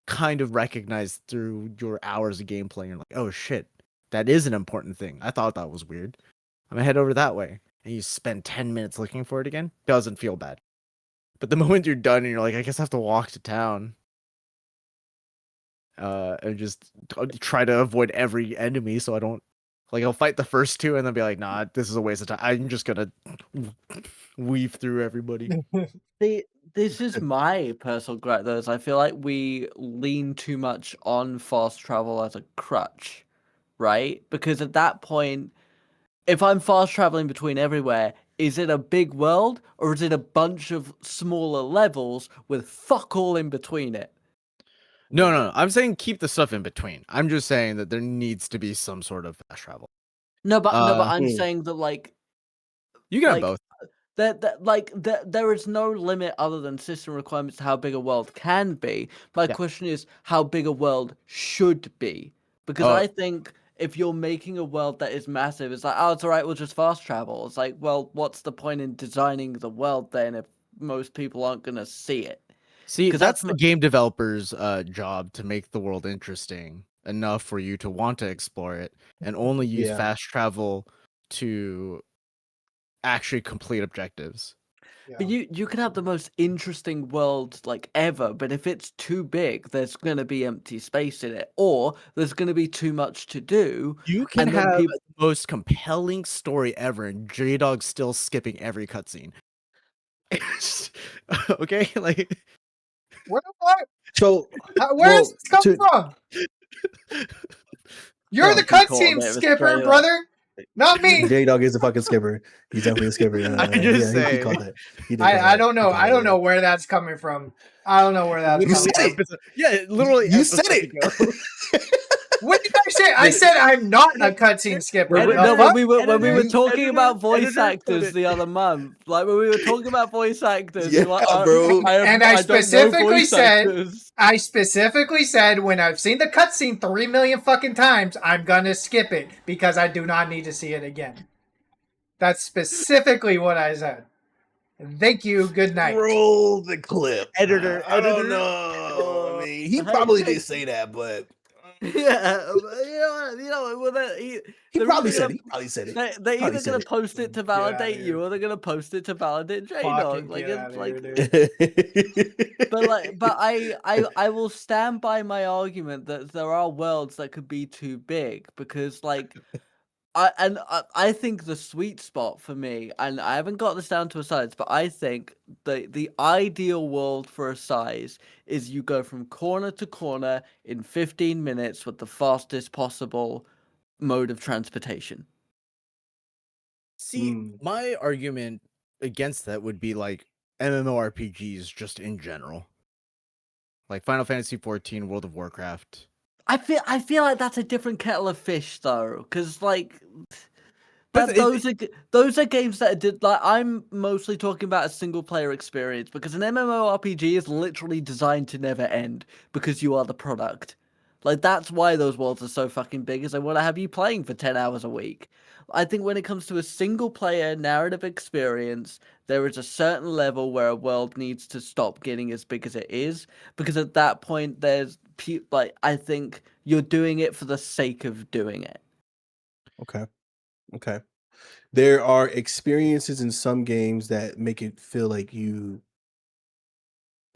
kind of recognized through your hours of gameplay, you're like, oh shit, that is an important thing. I thought that was weird. I'm gonna head over that way, and you spend 10 minutes looking for it again. Doesn't feel bad. But the moment you're done and you're like, I guess I have to walk to town, and just try to avoid every enemy so I don't, like, I'll fight the first two and then be like, nah, this is a waste of time. I'm just gonna weave through everybody. This is my personal gripe though, is I feel like we lean too much on fast travel as a crutch, right? Because at that point, if I'm fast traveling between everywhere, is it a big world or is it a bunch of smaller levels with fuck all in between it? No, I'm saying keep the stuff in between. I'm just saying that there needs to be some sort of fast travel. No, but I'm Hmm. saying that You can have like both. there is no limit other than system requirements to how big a world can be. My Yeah. question is how big a world should be. Because I think if you're making a world that is massive, it's like, oh, it's alright, we'll just fast travel. It's like, well, what's the point in designing the world then if most people aren't gonna see it? See, 'Cause that's that's the game developer's job, to make the world interesting enough for you to want to explore it, and only use Yeah. fast travel to actually complete objectives. But you can have the most interesting world like ever, but if it's too big, there's gonna be empty space in it, or there's gonna be too much to do. You can And then have people, the most compelling story ever, and J-Dog's still skipping every cutscene. Okay, like Where the fuck? So, Where does well, this come to from? You're the Chelsea caught a cutscene bit of a skipper, straight up. brother. Not me. J Dog is a fucking skipper. He's definitely a skipper. I just Yeah, he say, caught that. He did call I that. don't know. He caught I that, don't yeah. know where that's coming from. I don't know where that's You coming said from. it. Yeah, literally. You said episode it. ago. What did I say? I said I'm not a cutscene skipper. When we, The no, fuck? when we were talking editor about voice put actors it. the other month, like when we were talking about voice actors, Yeah, you're like, bro. And I don't know specifically voice said- actors. I specifically said when I've seen the cutscene 3 million fucking times, I'm gonna skip it because I do not need to see it again. That's specifically what I said. Thank you. Good night. Roll the clip. Editor, I don't editor. know. I mean, he Hey, probably hey. did say that, but Yeah, well, he they're probably either said gonna- it. He probably said it. they're Probably either said gonna it. post it to Get outta validate here. you, or they're gonna post it to validate J Fucking Dog. Like get it's outta like, here, dude. but I will stand by my argument that there are worlds that could be too big because like I think the sweet spot for me, and I haven't got this down to a size, but I think the ideal world for a size is you go from corner to corner in 15 minutes with the fastest possible mode of transportation. See, my argument against that would be like MMORPGs just in general, like Final Fantasy XIV, World of Warcraft. I feel like that's a different kettle of fish though, because like But those are games that did like I'm mostly talking about a single player experience because an MMORPG is literally designed to never end because you are the product. Like that's why those worlds are so fucking big, is they want to have you playing for 10 hours a week. I think when it comes to a single player narrative experience, there is a certain level where a world needs to stop getting as big as it is, because at that point there's like I think you're doing it for the sake of doing it. Okay. There are experiences in some games that make it feel like you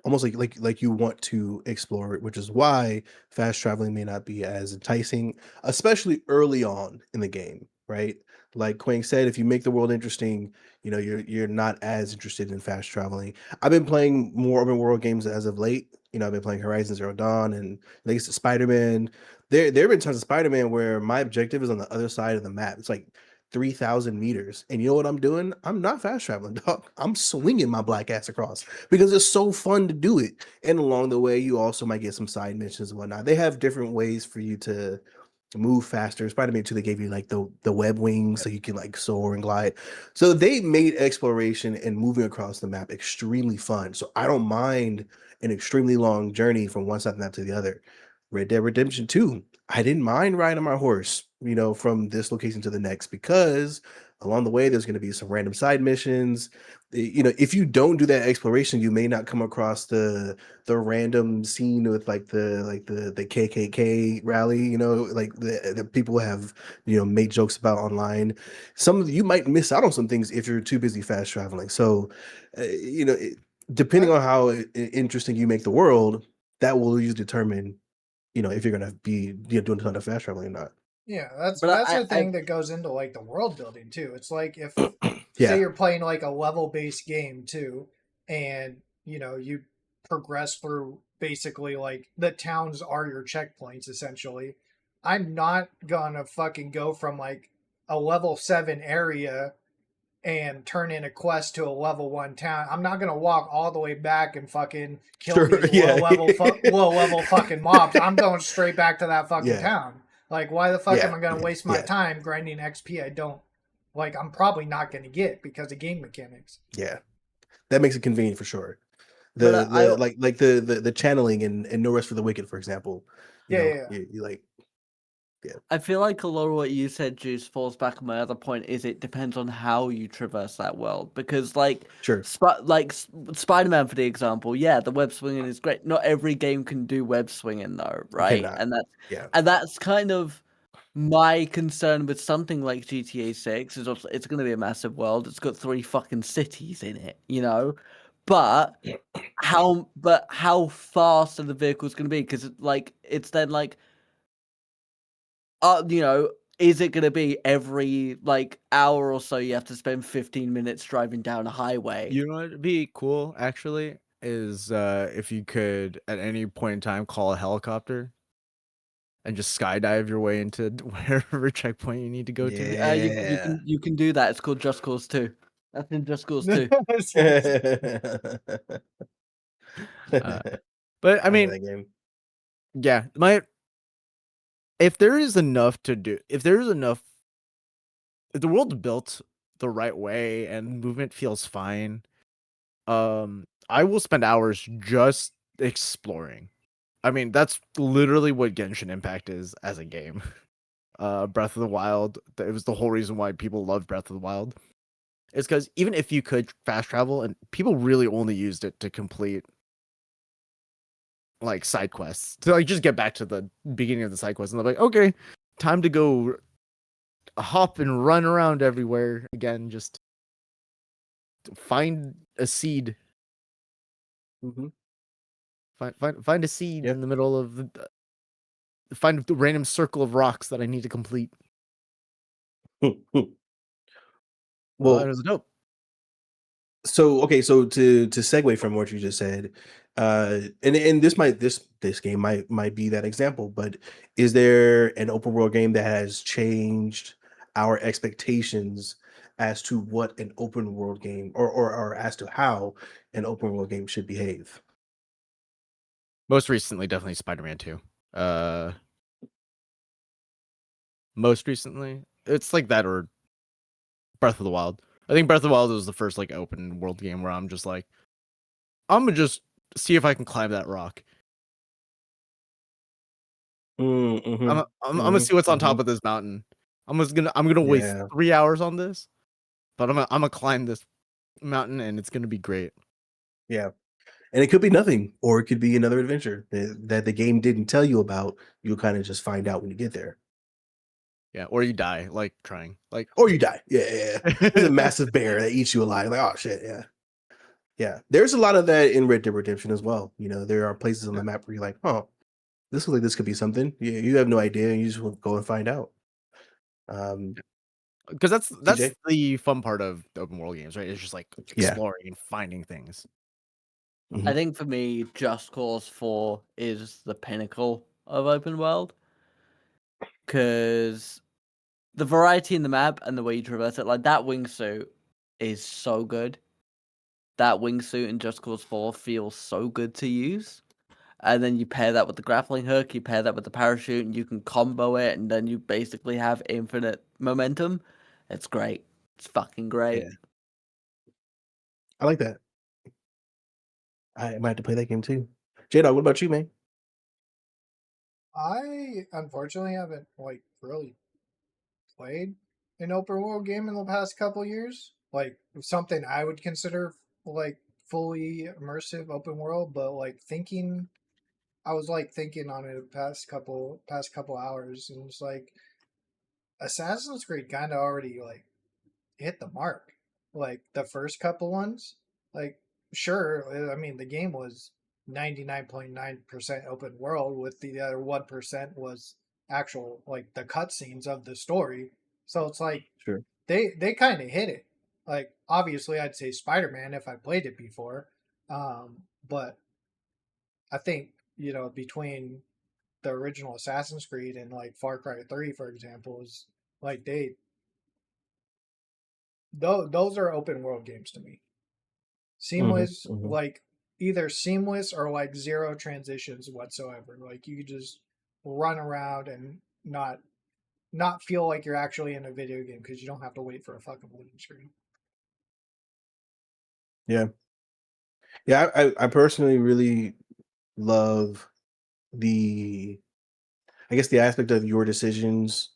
almost like you want to explore it, which is why fast traveling may not be as enticing, especially early on in the game, right? Like Quang said, if you make the world interesting, you're not as interested in fast traveling. I've been playing more open world games as of late. I've been playing Horizon Zero Dawn and latest Spider-Man. There have been tons of Spider-Man where my objective is on the other side of the map. It's like 3,000 meters. And you know what I'm doing? I'm not fast traveling, dog. I'm swinging my black ass across because it's so fun to do it. And along the way, you also might get some side missions and whatnot. They have different ways for you to move faster. Spider-Man 2, they gave you like the web wings so you can like soar and glide. So they made exploration and moving across the map extremely fun. So I don't mind an extremely long journey from one side of the map to the other. Red Dead Redemption 2, I didn't mind riding my horse, from this location to the next, because along the way there's going to be some random side missions. If you don't do that exploration, you may not come across the random scene with like the KKK rally, like the people have made jokes about online. You might miss out on some things if you're too busy fast traveling. So depending on how interesting you make the world, that will usually determine if you're gonna be doing a ton of fast traveling or not. Yeah, that's But the thing that goes into like the world building too. It's like if Yeah. say you're playing like a level based game too, and you progress through basically like the towns are your checkpoints essentially. I'm not gonna fucking go from like a level 7 area and turn in a quest to a level 1 town. I'm not gonna walk all the way back and fucking kill these low level fucking mobs. I'm going straight back to that fucking town. Like, why the fuck am I gonna waste my time grinding XP I don't like? I'm probably not gonna get because of game mechanics. Yeah, that makes it convenient for sure. The channeling in No Rest for the Wicked, for example. I feel like a lot of what you said, Juice, falls back on my other point. Is it depends on how you traverse that world, because sure, Spider-Man for the example, the web swinging is great. Not every game can do web swinging though, right? And that's kind of My concern with something like GTA 6 is also, it's going to be a massive world. It's got 3 fucking cities in it, you know? But how fast are the vehicles going to be? Because like it's then like, you know, is it going to be every like hour or so you have to spend 15 minutes driving down a highway? You know what'd be cool actually is if you could at any point in time call a helicopter and just skydive your way into wherever checkpoint you need to go to. Yeah. You can do that. It's called Just Cause 2. That's in Just Cause 2. Uh, but I I know mean, that game. yeah, if there is enough to do, if the world's built the right way and movement feels fine, I will spend hours just exploring. I mean, that's literally what Genshin Impact is as a game. Breath of the Wild, it was the whole reason why people loved Breath of the Wild. It's because even if you could fast travel, and people really only used it to complete like side quests, to like just get back to the beginning of the side quest, and they're like, okay, time to go hop and run around everywhere again, just find a seed. Mhm. Find a seed Yeah. in the middle of find the random circle of rocks that I need to complete. Well, it Well, was dope. so okay, so to segue from what you just said, and this game might be that example, but is there an open world game that has changed our expectations as to what an open world game or as to how an open world game should behave? Most recently, definitely Spider-Man 2. Uh, most recently, it's like that or Breath of the Wild. I think Breath of the Wild was the first like open world game where I'm just like, I'm gonna just see if I can climb that rock. Mhm, I'm gonna see what's on top mhm. of this mountain. I'm gonna waste Yeah, 3 hours on this, but I'm gonna climb this mountain and it's gonna be great. yeah. And it could be nothing, or it could be another adventure that the game didn't tell you about. You'll kind of just find out when you get there. Yeah, or you die like trying. Like Or you die. Yeah, yeah, yeah. There's a massive bear that eats you alive. Like, oh shit, yeah. Yeah. There's a lot of that in Red Dead Redemption as well. You know, there are places on the map where you're like, oh, this looks like this could be something. You have no idea, and you just want to go and find out. Um, because that's TJ? the fun part of the open world games, right? It's just like Yeah. exploring and finding things. I Mhm. think for me, Just Cause 4 is the pinnacle of open world because the variety in the map and the way you traverse it, like that wingsuit is so good. That wingsuit in Just Cause 4 feels so good to use. And then you pair that with the grappling hook, you pair that with the parachute, and you can combo it, and then you basically have infinite momentum. It's great. It's fucking great. Yeah. I like that. I might have to play that game too. J-Dog, what about you, man? I unfortunately haven't like really played an open world game in the past couple years. Like something I would consider like fully immersive open world, but like thinking I was like thinking on it the past couple hours and it's like Assassin's Creed kinda already like hit the mark. Like the first couple ones, like sure, I mean the game was 99.9% open world with the other 1% was actual like the cutscenes of the story. So it's like Sure. they kind of hit it. Like obviously I'd say Spider-Man if I played it before. But I think, between the original Assassin's Creed and like Far Cry 3 for example is like those are open world games to me. Mhm, Seamless, mhm. like either seamless or like zero transitions whatsoever. Like you could just run around and not feel like you're actually in a video game because you don't have to wait for a fucking loading screen. Yeah. Yeah, I personally really love the I guess the aspect of your decisions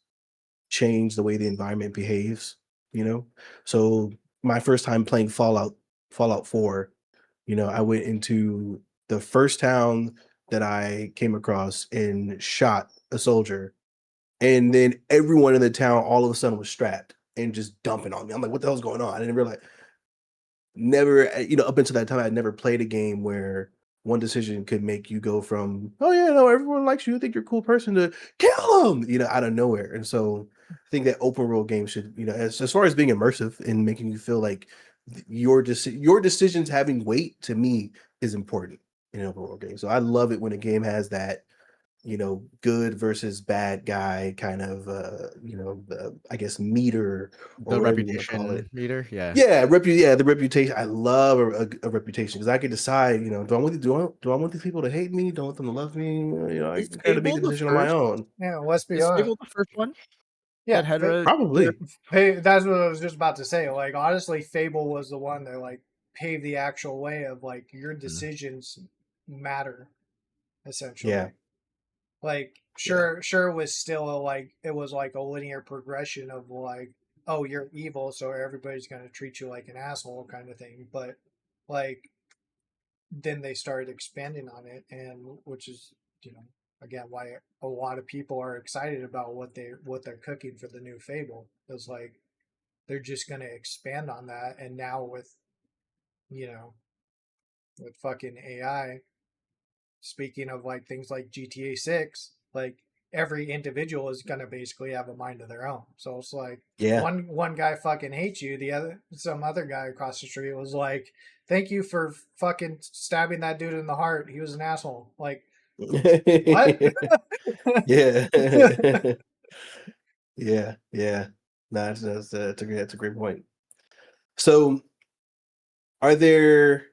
change the way the environment behaves, you know? So my first time playing Fallout 4, I went into the first town that I came across and shot a soldier and then everyone in the town all of a sudden was strapped and just dumping on me. I'm like, what the hell's going on? I didn't realize. Never, up until that time, I'd never played a game where one decision could make you go from, oh yeah, no, everyone likes you, I think you're a cool person, to kill them, out of nowhere. And so I think that open world game should, as far as being immersive and making you feel like your decisions having weight, to me, is important in an open world game. So I love it when a game has that, good versus bad guy kind of, I guess meter, or The whatever you want to call it. reputation meter, yeah. Yeah, the reputation. I love a reputation because I can decide. Do I want do I want these people to hate me? Do I want them to love me? I Is can kind of make Fable the the decision on my first? own. Yeah, let's be Is honest. Fable the first one Yeah, that had a Probably. That's what I was just about to say. Like, honestly, Fable was the one that like paved the actual way of like your decisions matter, essentially. Yeah. Like, sure, it was still it was like a linear progression of like, oh, you're evil, so everybody's gonna treat you like an asshole kind of thing. But like, then they started expanding on it, and which is again why a lot of people are excited about what they're cooking for the new Fable. Is like they're just gonna expand on that, and now with with fucking AI. Speaking of like things like GTA 6, like every individual is gonna basically have a mind of their own. So it's like Yeah. one guy fucking hates you, some other guy across the street was like, "Thank you for fucking stabbing that dude in the heart. He was an asshole." Like, what? Yeah. Yeah. No, that's a great point. So, are there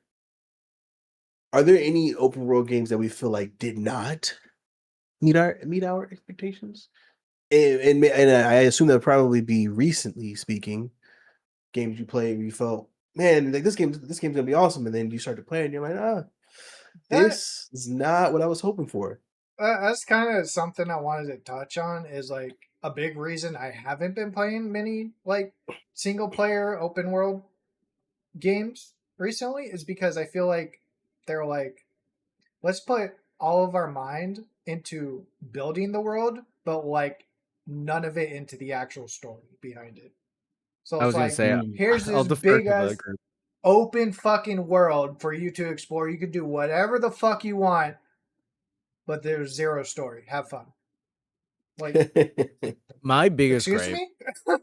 any open world games that we feel like did not meet our expectations? And I assume that would probably be, recently speaking, games you played where you felt, man, like this game's gonna be awesome, and then you start to play and you're like, this is not what I was hoping for. That's kind of something I wanted to touch on. Is like a big reason I haven't been playing many like single player open world games recently is because I feel like they're like, let's put all of our mind into building the world, but like none of it into the actual story behind it. So I it's was gonna like, say, here's I'll this defer big to the ass group. open fucking world for you to explore. You can do whatever the fuck you want, but there's zero story. Have fun. Like, My biggest excuse gripe,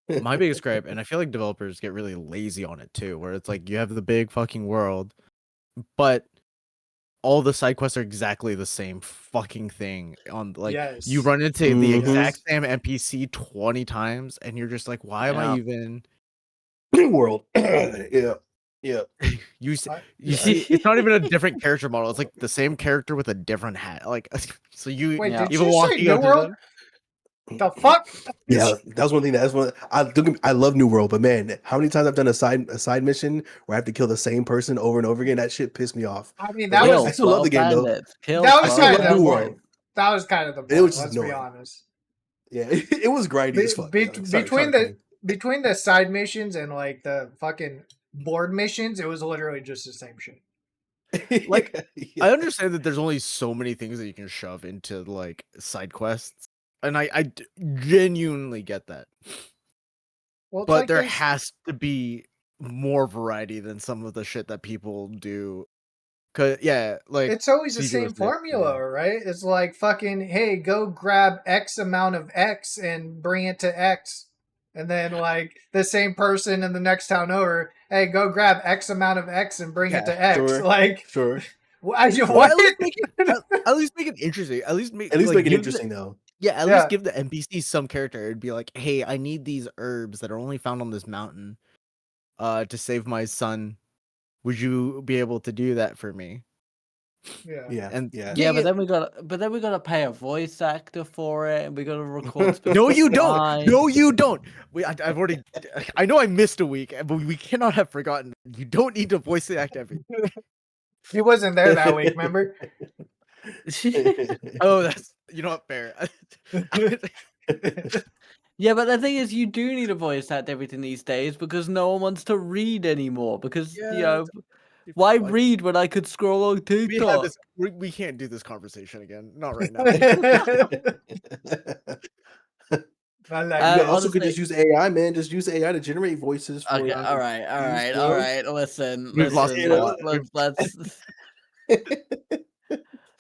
me? my biggest gripe, and I feel like developers get really lazy on it too, where it's like you have the big fucking world, but all the side quests are exactly the same fucking thing. You Yes. run into the Mhm. exact same NPC 20 times, and you're just like, why am I Yeah. even? New world. Yeah. You see, it's not even a different character model. It's like the same character with a different hat. Like, so you Wait, Yeah. did even you say walking New up to World? them. The fuck? Yeah, that was one thing. I love New World, but man, how many times I've done a side mission where I have to kill the same person over and over again? That shit pissed me off. I mean, But that like, was I still love the game though. that was I still kind love of New the World. point. That was kind of the It was point. just Let's be annoying. honest. Yeah, it was grindy as fuck. Between the side missions and like the fucking board missions, it was literally just the same shit. Like, Yeah. I understand that there's only so many things that you can shove into like side quests, and I genuinely get that. Well, But there has to be more variety than some of the shit that people do. Cause like it's always the CJ same was saying, formula, right? It's like fucking, hey, go grab X amount of X and bring it to X. And then like the same person in the next town over, hey, go grab X amount of X and bring it to X. Sure, like, sure. what? Well, at least make it interesting. At least make Make it give interesting though. at least give the NPC some character. It'd be like, hey, I need these herbs that are only found on this mountain, to save my son. Would you be able to do that for me? Yeah. But then we gotta pay a voice actor for it, and we gotta record. No, you don't. lines. No, you don't. I've already. I know I missed a week, but we cannot have forgotten. You don't need to voice act everything. He wasn't there that week, remember? Oh, that's not fair. Yeah, but the thing is, you do need a voice act everything these days because no one wants to read anymore. Because Why Like, read when I could scroll on we have TikTok? this. We can't do this conversation again. Not right now. I like You Uh, this. also could honestly, just use AI, man. Just use AI to generate voices for okay, all these right. shows. Listen, We've lost You it. know? let's.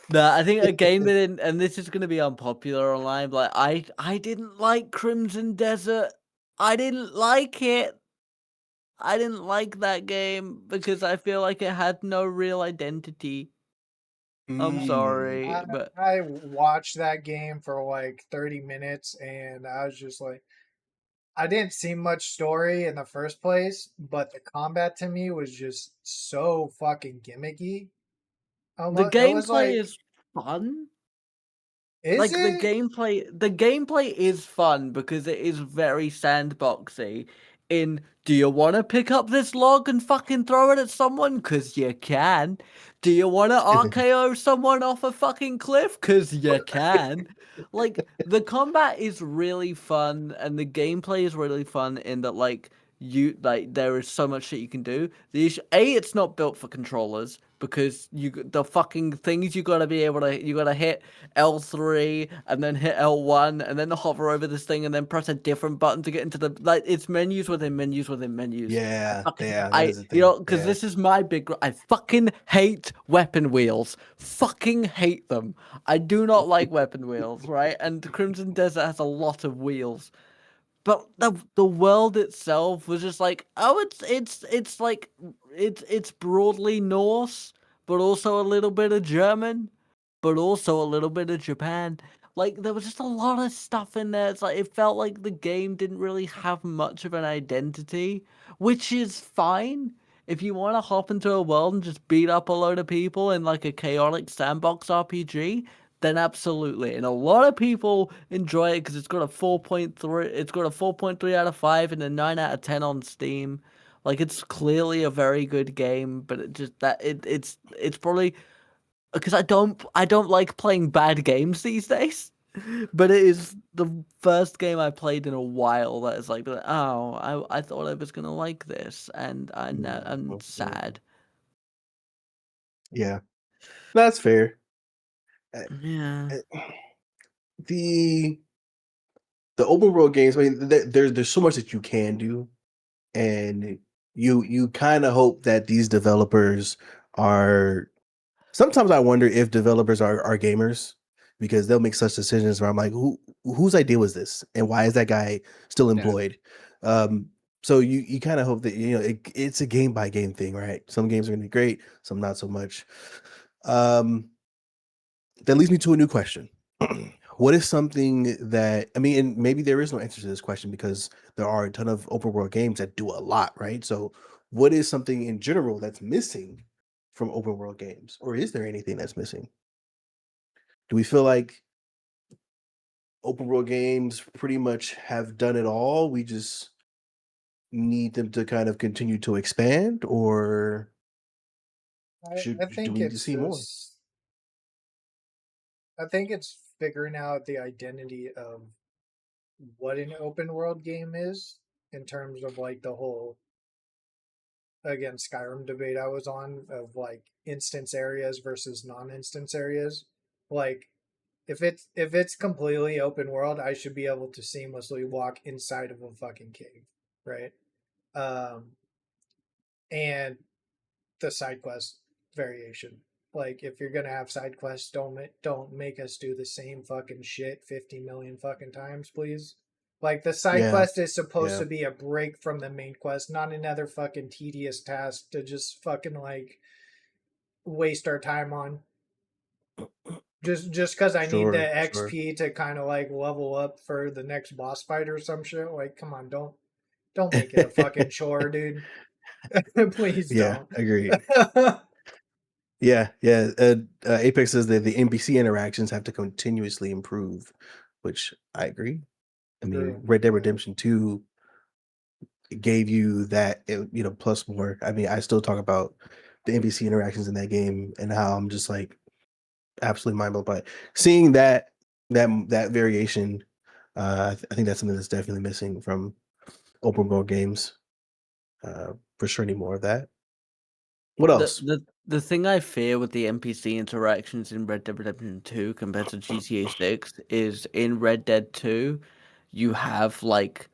No, I think a game that didn't, and this is going to be unpopular online. But I didn't like Crimson Desert. I didn't like it. I didn't like that game because I feel like it had no real identity. I'm sorry, I, but I watched that game for like 30 minutes and I was just like, I didn't see much story in the first place, but the combat to me was just so fucking gimmicky. the It was gameplay like, is fun. is Like it? the gameplay is fun because it is very sandboxy. In, do you want to pick up this log and fucking throw it at someone? Cause you can. Do you want to RKO someone off a fucking cliff? Cause you can. Like, the combat is really fun and the gameplay is really fun in that, like, there is so much shit you can do. The issue, it's not built for controllers because the fucking things you gotta hit L3 and then hit L1 and then hover over this thing and then press a different button to get into the, like, it's menus within menus within menus. Yeah, Fucking, yeah, that is a you thing. know, because Yeah. this is my I fucking hate weapon wheels. Fucking hate them. I do not like weapon wheels, right? And Crimson Desert has a lot of wheels. But the world itself was just like, oh, it's like it's broadly Norse, but also a little bit of German, but also a little bit of Japan. Like, there was just a lot of stuff in there. It's like it felt like the game didn't really have much of an identity, which is fine. If you want to hop into a world and just beat up a load of people in like a chaotic sandbox RPG, then absolutely. And a lot of people enjoy it because it's got a 4.3. It's got a 4.3 out of 5 and a 9 out of 10 on Steam. Like, it's clearly a very good game, but it's probably because I don't like playing bad games these days. But it is the first game I played in a while that is like, oh, I thought I was gonna like this, and I'm sad. Yeah, that's fair. Uh, Yeah. uh, The the open world games, I mean, there's so much that you can do, and you kind of hope that these developers are. Sometimes I wonder if developers are gamers because they'll make such decisions where I'm like, whose idea was this, and why is that guy still Yeah. employed? Um, so you kind of hope that it's a game by game thing, right? Some games are gonna be great, some not so much. Um, that leads me to a new question. What is something that, I mean, and maybe there is no answer to this question because there are a ton of open world games that do a lot, right? So, what is something in general that's missing from open world games, or is there anything that's missing? Do we feel like open world games pretty much have done it all? We just need them to kind of continue to expand, or I do think we need to it's see more? just, I think it's figuring out the identity of what an open world game is in terms of like the whole, again, Skyrim debate I was on of like instance areas versus non-instance areas. Like, if it's completely open world, I should be able to seamlessly walk inside of a fucking cave, right? Um, and the side quest variation. Like, if you're gonna have side quests, don't make us do the same fucking shit 50 million fucking times, please. Like, the side Yeah, quest is supposed yeah, to be a break from the main quest, not another fucking tedious task to just fucking like waste our time on. Just because I need sure, the sure. XP to kind of like level up for the next boss fight or some shit. Like, come on, don't make it a fucking chore, dude. Please Yeah, don't. agreed. Yeah, yeah. Apex says that the NPC interactions have to continuously improve, which I agree. I mean, True. Red Dead Yeah. Redemption 2 gave you that, plus more. I mean, I still talk about the NPC interactions in that game and how I'm just like absolutely mind blown by it. Seeing that variation. I think that's something that's definitely missing from open world games. For sure, need more of that. What The, else? the the thing I fear with the NPC interactions in Red Dead Redemption 2 compared to GTA 6 is in Red Dead 2, you have like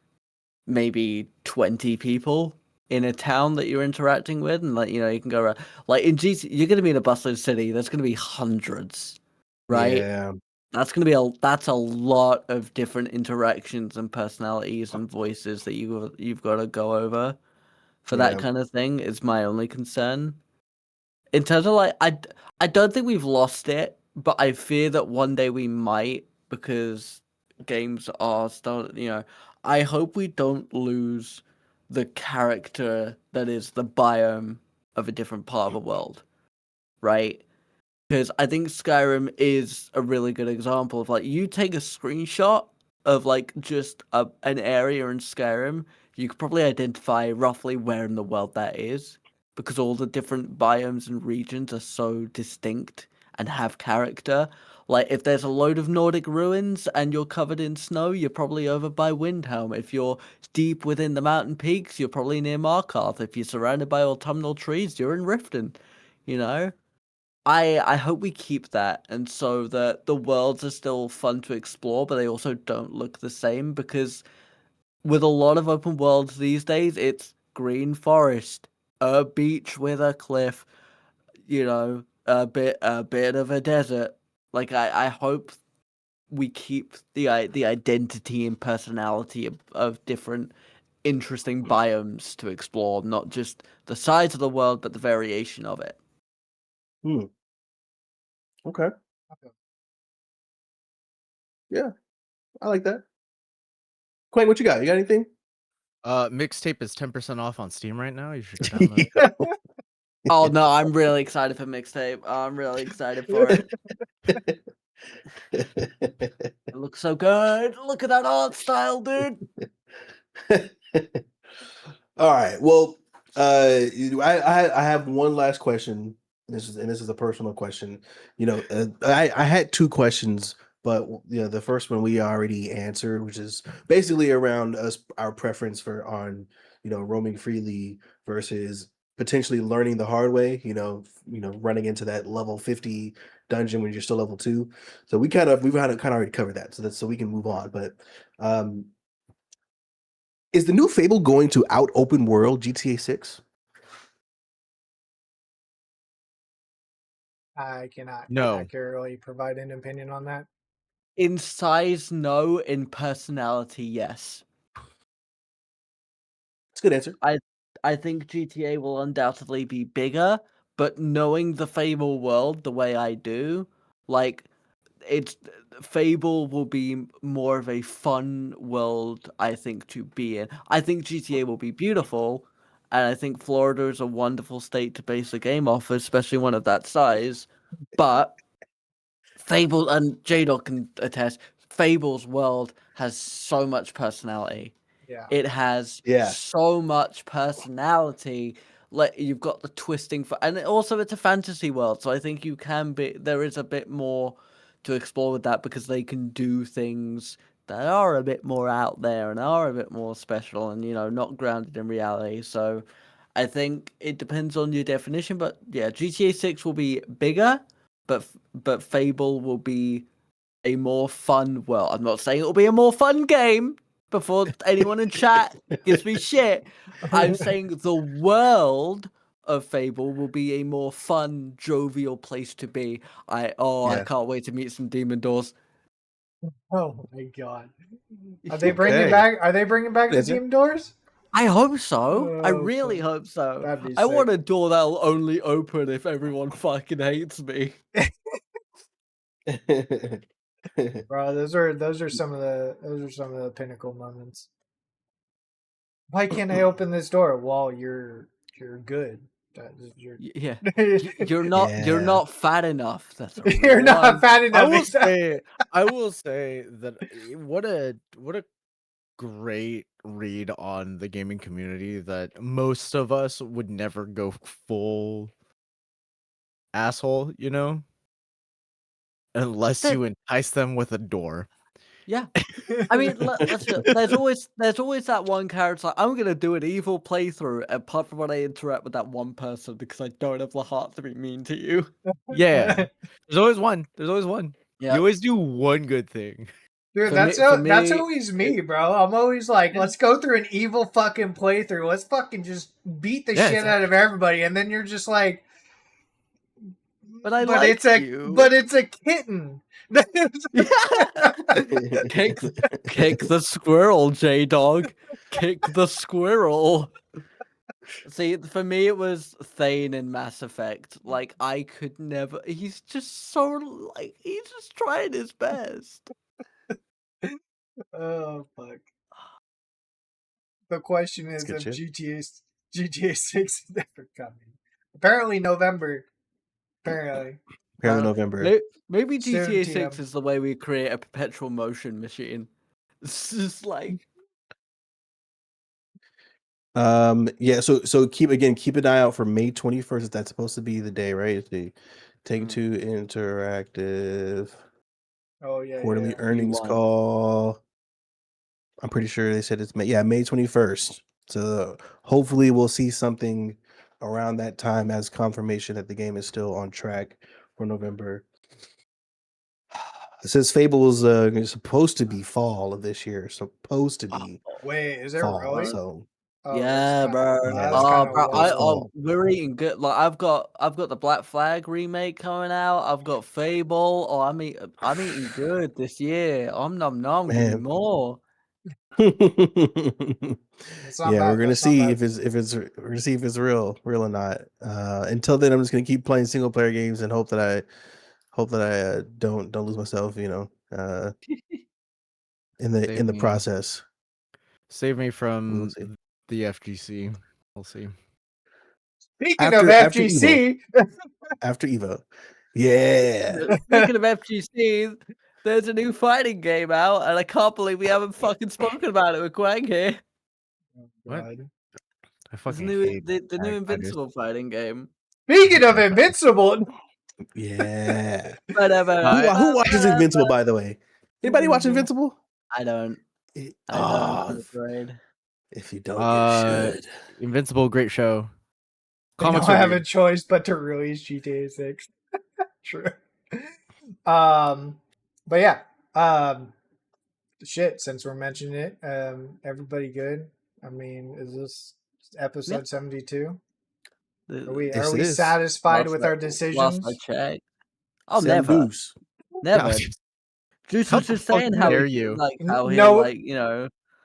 maybe 20 people in a town that you're interacting with, and like you can go around. Like in GTA, you're gonna be in a bustling city. There's gonna be hundreds, right? Yeah, That's a lot of different interactions and personalities and voices that you've got to go over for that yeah, kind of thing. Is my only concern. In terms of like, I don't think we've lost it, but I fear that one day we might because games are starting. I hope we don't lose the character that is the biome of a different part of the world, right? Because I think Skyrim is a really good example of like you take a screenshot of like just an area in Skyrim, you could probably identify roughly where in the world that is because all the different biomes and regions are so distinct and have character. Like if there's a load of Nordic ruins and you're covered in snow, you're probably over by Windhelm. If you're deep within the mountain peaks, you're probably near Markarth. If you're surrounded by autumnal trees, you're in Riften. You know? I hope we keep that, and so that the worlds are still fun to explore, but they also don't look the same because with a lot of open worlds these days, it's green forest, a beach with a cliff, a bit of a desert. Like I hope we keep the identity and personality of different interesting biomes to explore, not just the size of the world, but the variation of it. hmm, okay, yeah, I like that. Quinn, what you got? You got anything? Mixtape is 10% off on Steam right now. You should go download it. Oh no, I'm really excited for mixtape. I'm really excited for it. It looks so good. Look at that art style, dude. All right. Well, I have one last question. This is a personal question. I had two questions, but the first one we already answered, which is basically around our preference for on roaming freely versus potentially learning the hard way. Running into that level 50 dungeon when you're still level 2. So we've kind of already covered that, so we can move on. But um, is the new Fable going to out open world GTA 6? I cannot No. accurately provide an opinion on that. In size, no. In personality, yes. It's a good answer. I think GTA will undoubtedly be bigger, but knowing the Fable world the way I do, like it's Fable will be more of a fun world, I think, to be in. I think GTA will be beautiful, and I think Florida is a wonderful state to base a game off, especially one of that size. But Fable, and J-Dog can attest, Fable's world has so much personality. Yeah. It has Yeah. so much personality. Like you've got the twisting and also it's a fantasy world, so I think there is a bit more to explore with that because they can do things that are a bit more out there and are a bit more special and not grounded in reality. So I think it depends on your definition, but yeah, GTA 6 will be bigger, but Fable will be a more fun. Well, I'm not saying it'll be a more fun game before anyone in chat gives me shit. I'm saying the world of Fable will be a more fun, jovial place to be. I Yeah. can't wait to meet some demon doors. Oh my god. Are they bringing Okay. back? Are they bringing back Good the answer. Demon Doors? I hope so. I Oh, really fuck. hope so. That'd be I sick. want a door that'll only open if everyone fucking hates me. Bro, those are some of the pinnacle moments. Why can't I open this door? Well, you're good. Yeah. You're You're Yeah. not fat enough. That's a you're real not line. fat I enough. will say, I will say that what a great read on the gaming community that most of us would never go full asshole, unless That- you entice them with a door. Yeah. I mean, there's always that one character. Like, I'm gonna do an evil playthrough, apart from when I interact with that one person because I don't have the heart to be mean to you. Yeah. There's always one. There's always one. Yeah. You always do one good thing. Dude, For that's me, always me, bro. I'm always like, let's go through an evil fucking playthrough. Let's fucking just beat the Yeah, shit out of everybody, and then you're just like, but I but like it's a you. but it's a kitten. kick the squirrel, J Dog. Kick the squirrel. See, for me, it was Thane in Mass Effect. Like, I could never. He's just so like he's just trying his best. Oh fuck. The question is good if shit. GTA 6 is ever coming. Apparently November. Apparently. Apparently Well, November. maybe Soon, GTA 6 TM. is the way we create a perpetual motion machine. It's just like Yeah, so keep an eye out for May 21st. That's supposed to be the day, right? It's the Take-Two Interactive Oh yeah, quarterly yeah. earnings Q1. call. I'm pretty sure they said it's May 21st. So hopefully we'll see something around that time as confirmation that the game is still on track for November. It says Fable is supposed to be fall of this year. Supposed to be Wait, is it fall. really? So Oh, yeah, bro. that's Yeah. kind of Bro, It's wild. fall. we're eating good. Like I've got the Black Flag remake coming out. I've got Fable. Oh, I'm eating good this year. Nom nom. Give me Man. more. That's not Yeah, we're bad. gonna That's not see bad. we're gonna see if it's real or not. Until then, I'm just gonna keep playing single player games and hope that I don't lose myself. In Save the me. process. Save me We'll from see. the FGC. We'll see. Speaking of After Evo, FGC, after Evo, yeah. Speaking of FGC, there's a new fighting game out, and I can't believe we haven't fucking spoken about it with Quang here. What? God. I There's fucking new hate the new Fighters. Invincible fighting game. Speaking of Invincible, Yeah. I- Who watches Invincible, by the way? Anybody watch Invincible? I don't. I'm afraid. If you don't, you should. Invincible, great show. they don't Comics are have a weird. choice but to release GTA 6. True. But yeah. Shit, since we're mentioning it, everybody good? I mean, is this episode 72? Are Yes, we it is. satisfied with our Last I decisions? checked. Oh, Sam never. Deuce. Never. How Juice was just saying how dare he you? how he No. like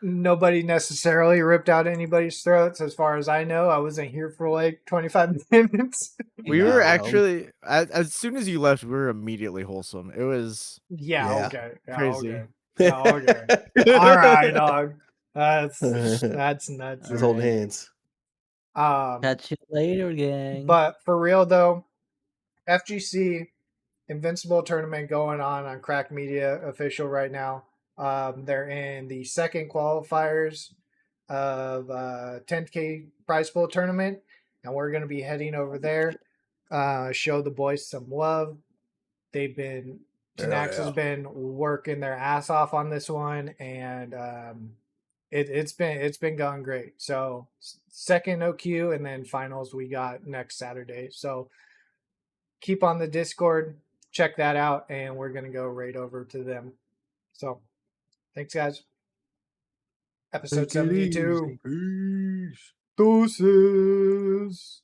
Nobody necessarily ripped out anybody's throats, as far as I know. I wasn't here for like 25 minutes. We were No. actually as soon as you left, we were immediately wholesome. It was Yeah, okay. Yeah, crazy. okay. Yeah, okay. All right, dog. That's nuts. Just holding hands. catch you later, gang. But for real though, FGC Invincible tournament going on Crack Media official right now. They're in the second qualifiers of 10K prize pool tournament, and we're going to be heading over there. Show the boys some love. They've been Tanax has been working their ass off on this one, and it's been going great. So second OQ, and then finals we got next Saturday. So keep on the Discord, check that out, and we're gonna go right over to them. So thanks, guys. Episode 72. Peace. Deuces.